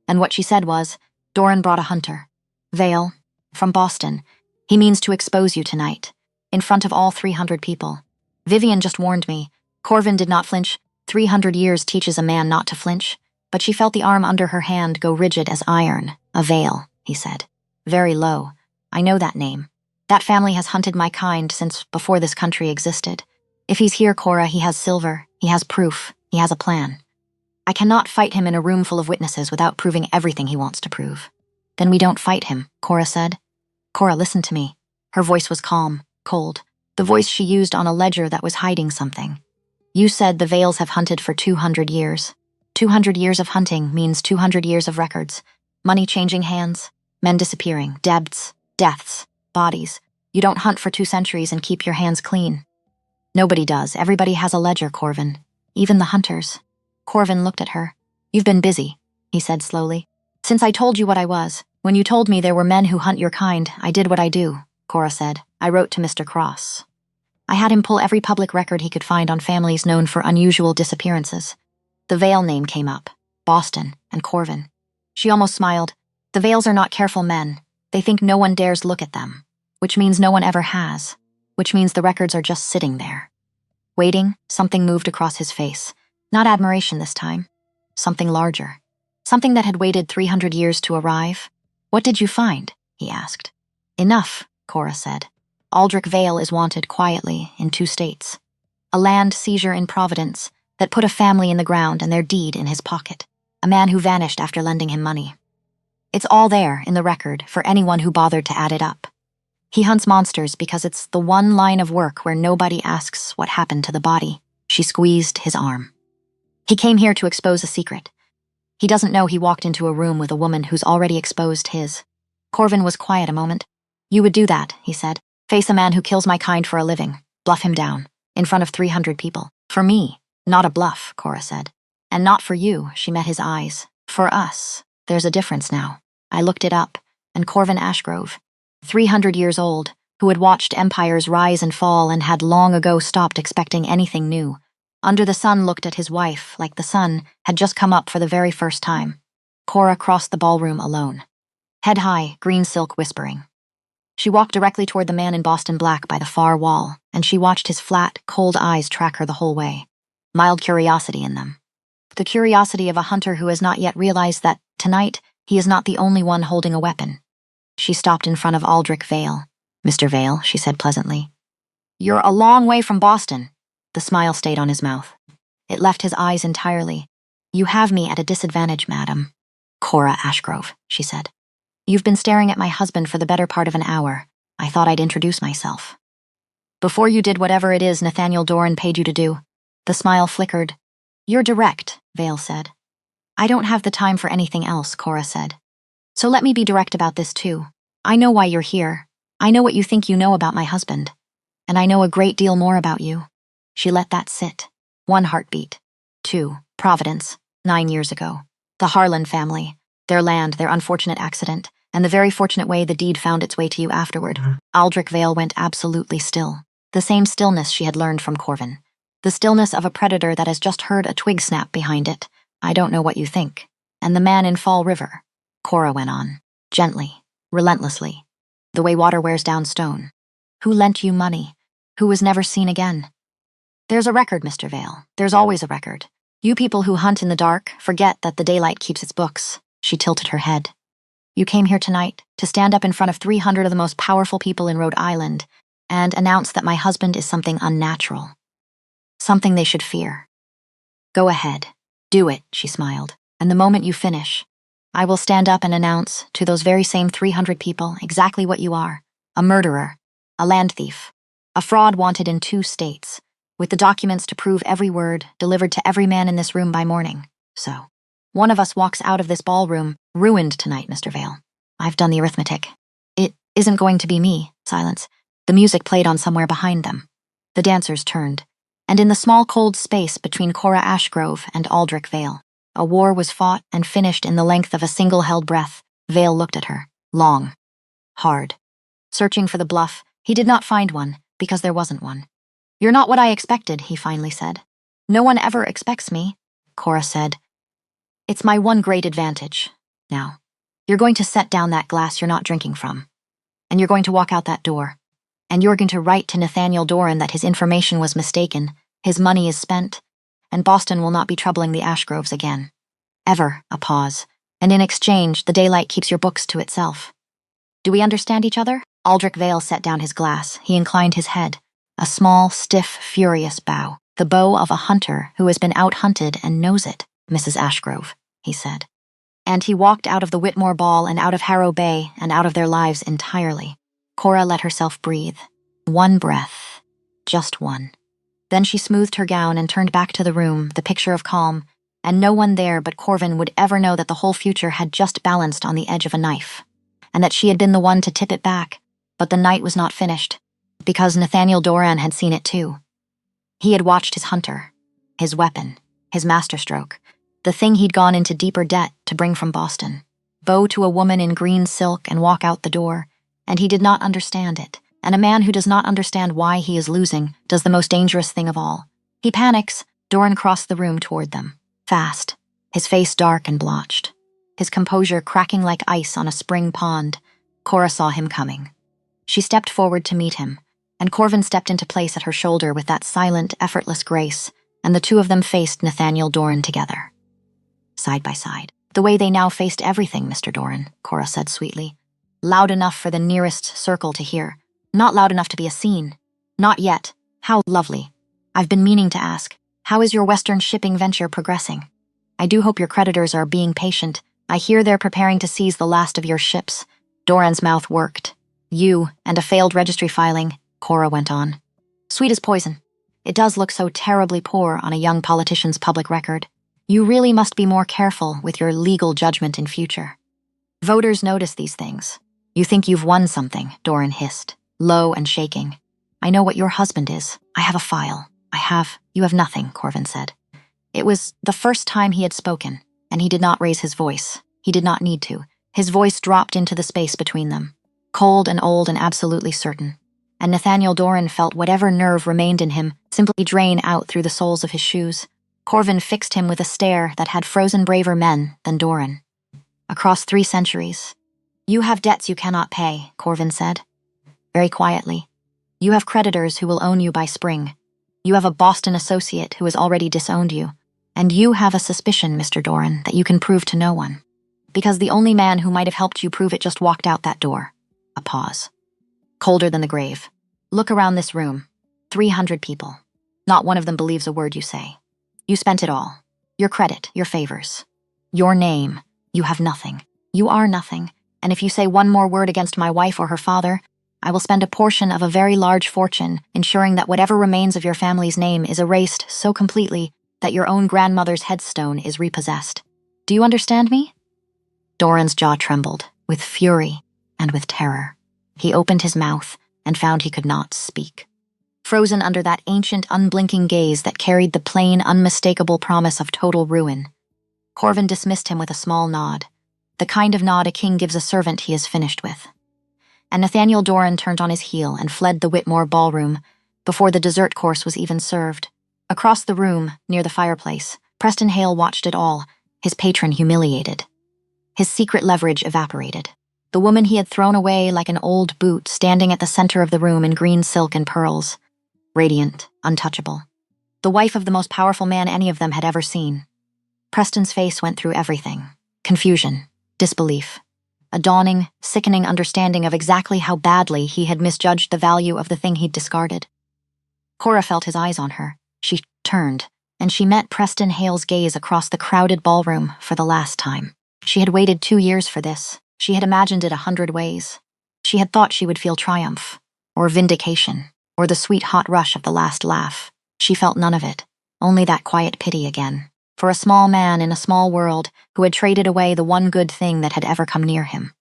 And what she said was, "Doran brought a hunter. Vale, from Boston. He means to expose you tonight, in front of all 300 people. Vivian just warned me. Corvin did not flinch. 300 years teaches a man not to flinch. But she felt the arm under her hand go rigid as iron. A Vale," he said. "Very low. I know that name. That family has hunted my kind since before this country existed. If he's here, Cora, he has silver, he has proof, he has a plan. I cannot fight him in a room full of witnesses without proving everything he wants to prove." "Then we don't fight him," Cora said. "Cora, listen to me." Her voice was calm, cold, the voice she used on a ledger that was hiding something. "You said the Vales have hunted for 200 years. 200 years of hunting means 200 years of records. Money changing hands, men disappearing, debts, deaths, bodies. You don't hunt for 2 centuries and keep your hands clean. Nobody does. Everybody has a ledger, Corvin. Even the hunters. Corvin looked at her. You've been busy, he said slowly. Since I told you what I was. When you told me there were men who hunt your kind, I did what I do, Cora said. I wrote to Mr. Cross. I had him pull every public record he could find on families known for unusual disappearances. The Vale name came up. Boston and Corvin. She almost smiled. The Vales are not careful men. They think no one dares look at them. Which means no one ever has. Which means the records are just sitting there. Waiting, something moved across his face. Not admiration this time. Something larger. Something that had waited 300 years to arrive. What did you find? He asked. Enough, Cora said. Aldrich Vale is wanted quietly in 2 states. A land seizure in Providence that put a family in the ground and their deed in his pocket. A man who vanished after lending him money. It's all there in the record for anyone who bothered to add it up. He hunts monsters because it's the one line of work where nobody asks what happened to the body. She squeezed his arm. He came here to expose a secret. He doesn't know he walked into a room with a woman who's already exposed his. Corvin was quiet a moment. You would do that, he said. Face a man who kills my kind for a living. Bluff him down. In front of 300 people. For me. Not a bluff, Cora said. And not for you, she met his eyes. For us. There's a difference now. I looked it up. And Corvin Ashgrove. 300 years old, who had watched empires rise and fall and had long ago stopped expecting anything new. Under the sun looked at his wife like the sun had just come up for the very first time. Cora crossed the ballroom alone. Head high, green silk whispering. She walked directly toward the man in Boston black by the far wall, and she watched his flat, cold eyes track her the whole way. Mild curiosity in them. The curiosity of a hunter who has not yet realized that, tonight, he is not the only one holding a weapon. She stopped in front of Aldrich Vale. Mr. Vale, she said pleasantly. You're a long way from Boston. The smile stayed on his mouth. It left his eyes entirely. You have me at a disadvantage, madam. Cora Ashgrove, she said. You've been staring at my husband for the better part of an hour. I thought I'd introduce myself. Before you did whatever it is Nathaniel Doran paid you to do. The smile flickered. You're direct, Vale said. I don't have the time for anything else, Cora said. So let me be direct about this too. I know why you're here. I know what you think you know about my husband. And I know a great deal more about you. She let that sit. 1 heartbeat. 2. Providence. 9 years ago. The Harlan family. Their land, their unfortunate accident, and the very fortunate way the deed found its way to you afterward. Aldrich Vale went absolutely still. The same stillness she had learned from Corvin. The stillness of a predator that has just heard a twig snap behind it. I don't know what you think. And the man in Fall River. Cora went on. Gently. Relentlessly. The way water wears down stone. Who lent you money? Who was never seen again? There's a record, Mr. Vale. There's always a record. You people who hunt in the dark forget that the daylight keeps its books. She tilted her head. You came here tonight to stand up in front of 300 of the most powerful people in Rhode Island and announce that my husband is something unnatural. Something they should fear. Go ahead. Do it, she smiled. And the moment you finish, I will stand up and announce to those very same 300 people exactly what you are. A murderer. A land thief. A fraud wanted in 2 states. With the documents to prove every word delivered to every man in this room by morning. So, one of us walks out of this ballroom ruined tonight, Mr. Vale. I've done the arithmetic. It isn't going to be me. Silence. The music played on somewhere behind them. The dancers turned. And in the small cold space between Cora Ashgrove and Aldrich Vale, a war was fought and finished in the length of a single held breath. Vale looked at her. Long. Hard. Searching for the bluff, he did not find one, because there wasn't one. You're not what I expected, he finally said. No one ever expects me, Cora said. It's my one great advantage. Now, you're going to set down that glass you're not drinking from. And you're going to walk out that door. And you're going to write to Nathaniel Doran that his information was mistaken, his money is spent, and Boston will not be troubling the Ashgroves again. Ever a pause. And in exchange, the daylight keeps your books to itself. Do we understand each other? Aldrich Vale set down his glass. He inclined his head. A small, stiff, furious bow. The bow of a hunter who has been out-hunted and knows it, Mrs. Ashgrove, he said. And he walked out of the Whitmore Ball and out of Harrow Bay and out of their lives entirely. Cora let herself breathe. 1 breath. Just one. Then she smoothed her gown and turned back to the room, the picture of calm. and no one there but Corvin would ever know that the whole future had just balanced on the edge of a knife, and that she had been the one to tip it back. But the night was not finished, because Nathaniel Doran had seen it too. He had watched his hunter, his weapon, his masterstroke, the thing he'd gone into deeper debt to bring from Boston, bow to a woman in green silk and walk out the door, and he did not understand it. And a man who does not understand why he is losing does the most dangerous thing of all. He panics. Doran crossed the room toward them, fast, his face dark and blotched, his composure cracking like ice on a spring pond. Cora saw him coming. She stepped forward to meet him, and Corvin stepped into place at her shoulder with that silent, effortless grace, and the two of them faced Nathaniel Doran together. Side by side. The way they now faced everything, Mr. Doran, Cora said sweetly. Loud enough for the nearest circle to hear. Not loud enough to be a scene. Not yet. How lovely. I've been meaning to ask, how is your Western shipping venture progressing? I do hope your creditors are being patient. I hear they're preparing to seize the last of your ships. Doran's mouth worked. You and a failed registry filing, Cora went on. Sweet as poison. It does look so terribly poor on a young politician's public record. You really must be more careful with your legal judgment in future. Voters notice these things. You think you've won something, Doran hissed, low and shaking. I know what your husband is. I have a file. You have nothing, Corvin said. It was the first time he had spoken, and he did not raise his voice. He did not need to. His voice dropped into the space between them, cold and old and absolutely certain. And Nathaniel Doran felt whatever nerve remained in him simply drain out through the soles of his shoes. Corvin fixed him with a stare that had frozen braver men than Doran. Across 3 centuries. You have debts you cannot pay, Corvin said, very quietly. You have creditors who will own you by spring. You have a Boston associate who has already disowned you. And you have a suspicion, Mr. Doran, that you can prove to no one. Because the only man who might have helped you prove it just walked out that door. A pause. Colder than the grave. Look around this room. 300 people. Not one of them believes a word you say. You spent it all. Your credit, your favors. Your name. You have nothing. You are nothing. And if you say one more word against my wife or her father, I will spend a portion of a very large fortune ensuring that whatever remains of your family's name is erased so completely that your own grandmother's headstone is repossessed. Do you understand me? Doran's jaw trembled, with fury and with terror. He opened his mouth and found he could not speak. Frozen under that ancient, unblinking gaze that carried the plain, unmistakable promise of total ruin. Corvin dismissed him with a small nod, the kind of nod a king gives a servant he is finished with. And Nathaniel Doran turned on his heel and fled the Whitmore ballroom before the dessert course was even served. Across the room, near the fireplace, Preston Hale watched it all, his patron humiliated. His secret leverage evaporated. The woman he had thrown away like an old boot standing at the center of the room in green silk and pearls, radiant, untouchable. The wife of the most powerful man any of them had ever seen. Preston's face went through everything. Confusion, disbelief, a dawning, sickening understanding of exactly how badly he had misjudged the value of the thing he'd discarded. Cora felt his eyes on her. She turned, and she met Preston Hale's gaze across the crowded ballroom for the last time. She had waited 2 years for this. She had imagined it 100 ways. She had thought she would feel triumph, or vindication, or the sweet hot rush of the last laugh. She felt none of it, only that quiet pity again, for a small man in a small world who had traded away the one good thing that had ever come near him.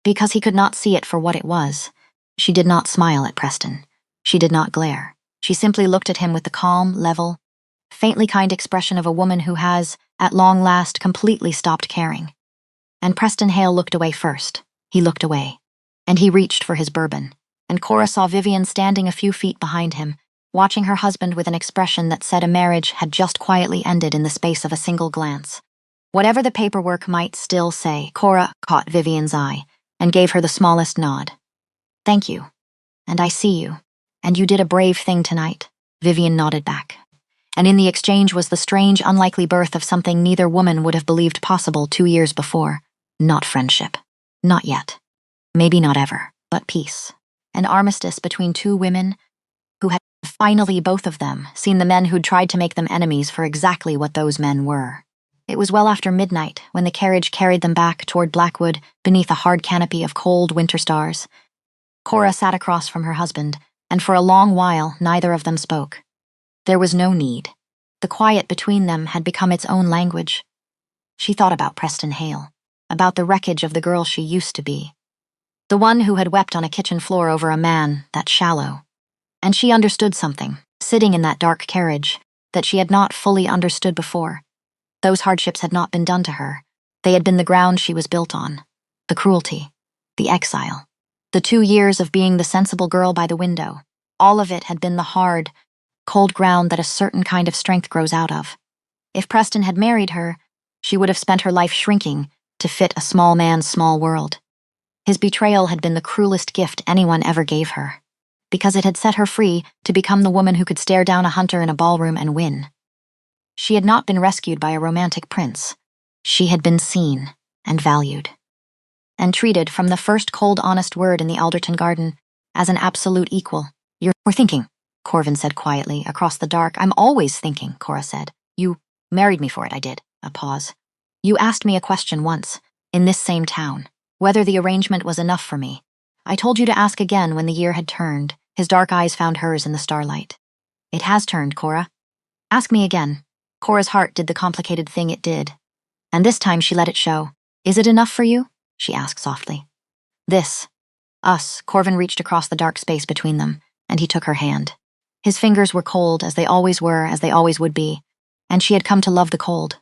Because he could not see it for what it was, she did not smile at Preston. She did not glare. She simply looked at him with the calm, level, faintly kind expression of a woman who has, at long last, completely stopped caring. And Preston Hale looked away first. He looked away. And he reached for his bourbon. And Cora saw Vivian standing a few feet behind him, watching her husband with an expression that said a marriage had just quietly ended in the space of a single glance. Whatever the paperwork might still say, Cora caught Vivian's eye and gave her the smallest nod. Thank you. And I see you. And you did a brave thing tonight. Vivian nodded back. And in the exchange was the strange, unlikely birth of something neither woman would have believed possible 2 years before. Not friendship. Not yet. Maybe not ever. But peace. An armistice between 2 women who had finally, both of them, seen the men who'd tried to make them enemies for exactly what those men were. It was well after midnight when the carriage carried them back toward Blackwood beneath a hard canopy of cold winter stars. Cora sat across from her husband, and for a long while neither of them spoke. There was no need. The quiet between them had become its own language. She thought about Preston Hale, about the wreckage of the girl she used to be. The one who had wept on a kitchen floor over a man that shallow. And she understood something, sitting in that dark carriage, that she had not fully understood before. Those hardships had not been done to her. They had been the ground she was built on. The cruelty, the exile, the 2 years of being the sensible girl by the window. All of it had been the hard, cold ground that a certain kind of strength grows out of. If Preston had married her, she would have spent her life shrinking to fit a small man's small world. His betrayal had been the cruelest gift anyone ever gave her, because it had set her free to become the woman who could stare down a hunter in a ballroom and win. She had not been rescued by a romantic prince. She had been seen and valued, and treated from the first cold, honest word in the Alderton garden as an absolute equal. We're thinking, Corvin said quietly, across the dark. I'm always thinking, Cora said. You married me for it, I did. A pause. You asked me a question once, in this same town, whether the arrangement was enough for me. I told you to ask again when the year had turned. His dark eyes found hers in the starlight. It has turned, Cora. Ask me again. Cora's heart did the complicated thing it did. And this time she let it show. Is it enough for you? She asked softly. This. Us. Corvin reached across the dark space between them, and he took her hand. His fingers were cold, as they always were, as they always would be, and she had come to love the cold.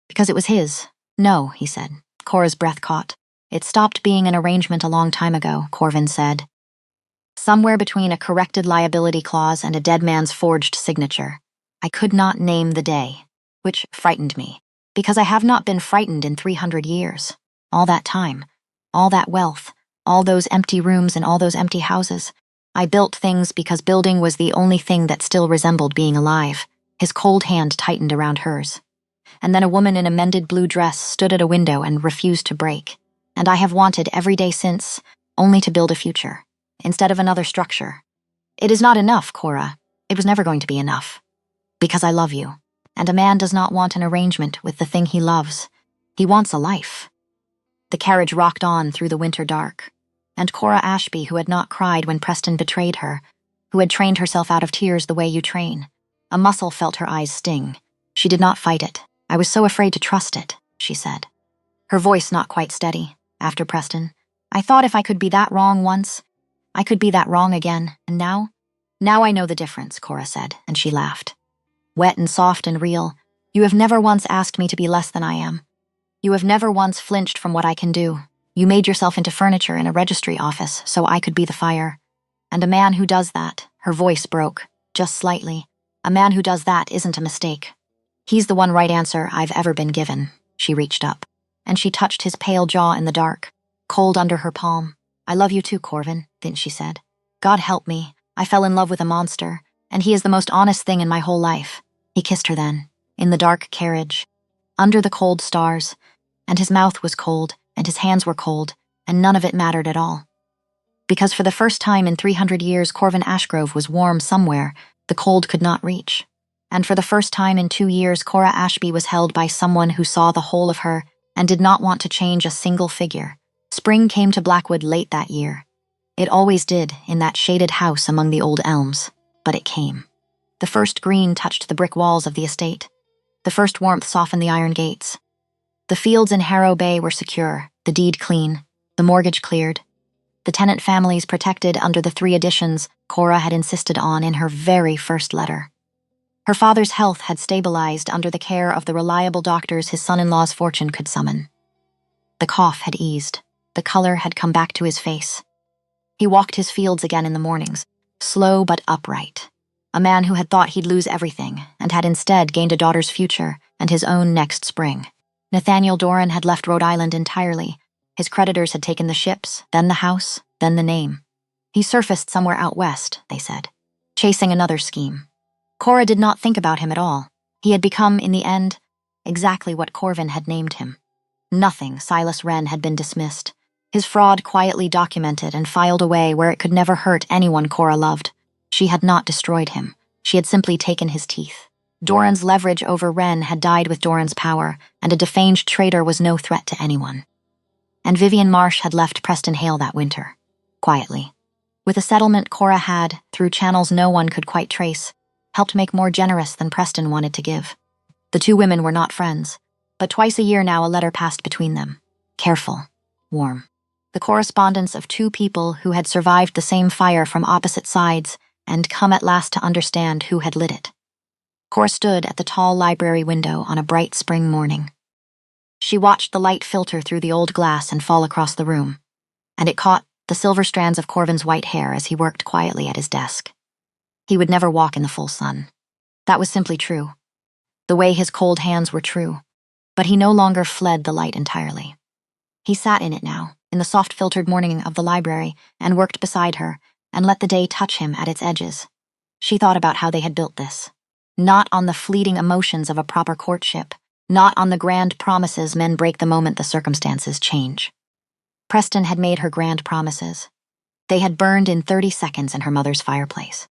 Because it was his. No, he said. Cora's breath caught. It stopped being an arrangement a long time ago, Corvin said. Somewhere between a corrected liability clause and a dead man's forged signature. I could not name the day, which frightened me, because I have not been frightened in 300 years. All that time, all that wealth, all those empty rooms and all those empty houses. I built things because building was the only thing that still resembled being alive. His cold hand tightened around hers. And then a woman in a mended blue dress stood at a window and refused to break. And I have wanted every day since, only to build a future, instead of another structure. It is not enough, Cora. It was never going to be enough. Because I love you, and a man does not want an arrangement with the thing he loves. He wants a life. The carriage rocked on through the winter dark, and Cora Ashby, who had not cried when Preston betrayed her, who had trained herself out of tears the way you train. A muscle felt her eyes sting. She did not fight it. I was so afraid to trust it, she said. Her voice not quite steady, after Preston. I thought if I could be that wrong once, I could be that wrong again, and now? Now I know the difference, Cora said, and she laughed. Wet and soft and real, you have never once asked me to be less than I am. You have never once flinched from what I can do. You made yourself into furniture in a registry office so I could be the fire. And a man who does that, her voice broke, just slightly. A man who does that isn't a mistake. He's the one right answer I've ever been given. She reached up, and she touched his pale jaw in the dark, cold under her palm. I love you too, Corvin, then she said. God help me, I fell in love with a monster, and he is the most honest thing in my whole life. He kissed her then, in the dark carriage, under the cold stars, and his mouth was cold, and his hands were cold, and none of it mattered at all. Because for the first time in 300 years, Corvin Ashgrove was warm somewhere the cold could not reach. And for the first time in 2 years, Cora Ashby was held by someone who saw the whole of her and did not want to change a single figure. Spring came to Blackwood late that year. It always did, in that shaded house among the old elms, but it came. The first green touched the brick walls of the estate. The first warmth softened the iron gates. The fields in Harrow Bay were secure, the deed clean, the mortgage cleared. The tenant families protected under the 3 additions Cora had insisted on in her very first letter. Her father's health had stabilized under the care of the reliable doctors his son-in-law's fortune could summon. The cough had eased. The color had come back to his face. He walked his fields again in the mornings, slow but upright. A man who had thought he'd lose everything and had instead gained a daughter's future and his own next spring. Nathaniel Doran had left Rhode Island entirely. His creditors had taken the ships, then the house, then the name. He surfaced somewhere out west, they said, chasing another scheme. Cora did not think about him at all. He had become, in the end, exactly what Corvin had named him. Nothing, Silas Wren, had been dismissed. His fraud quietly documented and filed away where it could never hurt anyone Cora loved. She had not destroyed him. She had simply taken his teeth. Doran's leverage over Wren had died with Doran's power, and a defanged traitor was no threat to anyone. And Vivian Marsh had left Preston Hale that winter, quietly. With a settlement Cora had, through channels no one could quite trace, helped make more generous than Preston wanted to give. The two women were not friends, but twice a year now a letter passed between them. Careful, warm. The correspondence of two people who had survived the same fire from opposite sides and come at last to understand who had lit it. Cor stood at the tall library window on a bright spring morning. She watched the light filter through the old glass and fall across the room, and it caught the silver strands of Corvin's white hair as he worked quietly at his desk. He would never walk in the full sun. That was simply true. The way his cold hands were true, but he no longer fled the light entirely. He sat in it now, in the soft-filtered morning of the library, and worked beside her, and let the day touch him at its edges. She thought about how they had built this. Not on the fleeting emotions of a proper courtship, not on the grand promises men break the moment the circumstances change. Preston had made her grand promises. They had burned in 30 seconds in her mother's fireplace.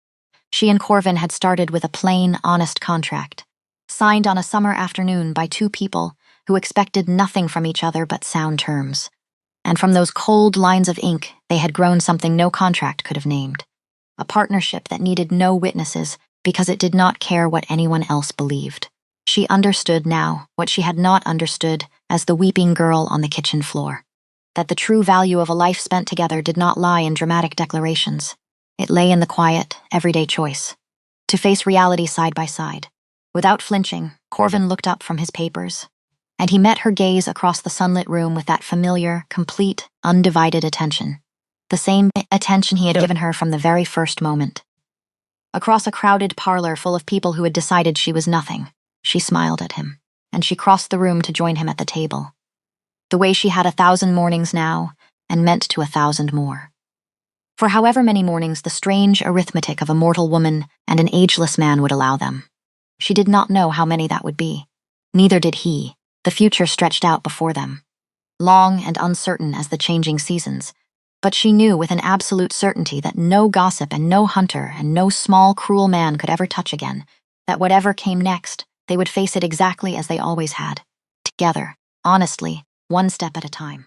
She and Corvin had started with a plain, honest contract, signed on a summer afternoon by two people who expected nothing from each other but sound terms. And from those cold lines of ink, they had grown something no contract could have named. A partnership that needed no witnesses because it did not care what anyone else believed. She understood now what she had not understood as the weeping girl on the kitchen floor. That the true value of a life spent together did not lie in dramatic declarations. It lay in the quiet, everyday choice. To face reality side by side. Without flinching, Corvin looked up from his papers, and he met her gaze across the sunlit room with that familiar, complete, undivided attention. The same attention he had given her from the very first moment. Across a crowded parlor full of people who had decided she was nothing, she smiled at him, and she crossed the room to join him at the table. The way she had 1,000 mornings now, and meant to 1,000 more. For however many mornings the strange arithmetic of a mortal woman and an ageless man would allow them. She did not know how many that would be. Neither did he. The future stretched out before them, long and uncertain as the changing seasons, but she knew with an absolute certainty that no gossip and no hunter and no small, cruel man could ever touch again, that whatever came next, they would face it exactly as they always had, together, honestly, one step at a time.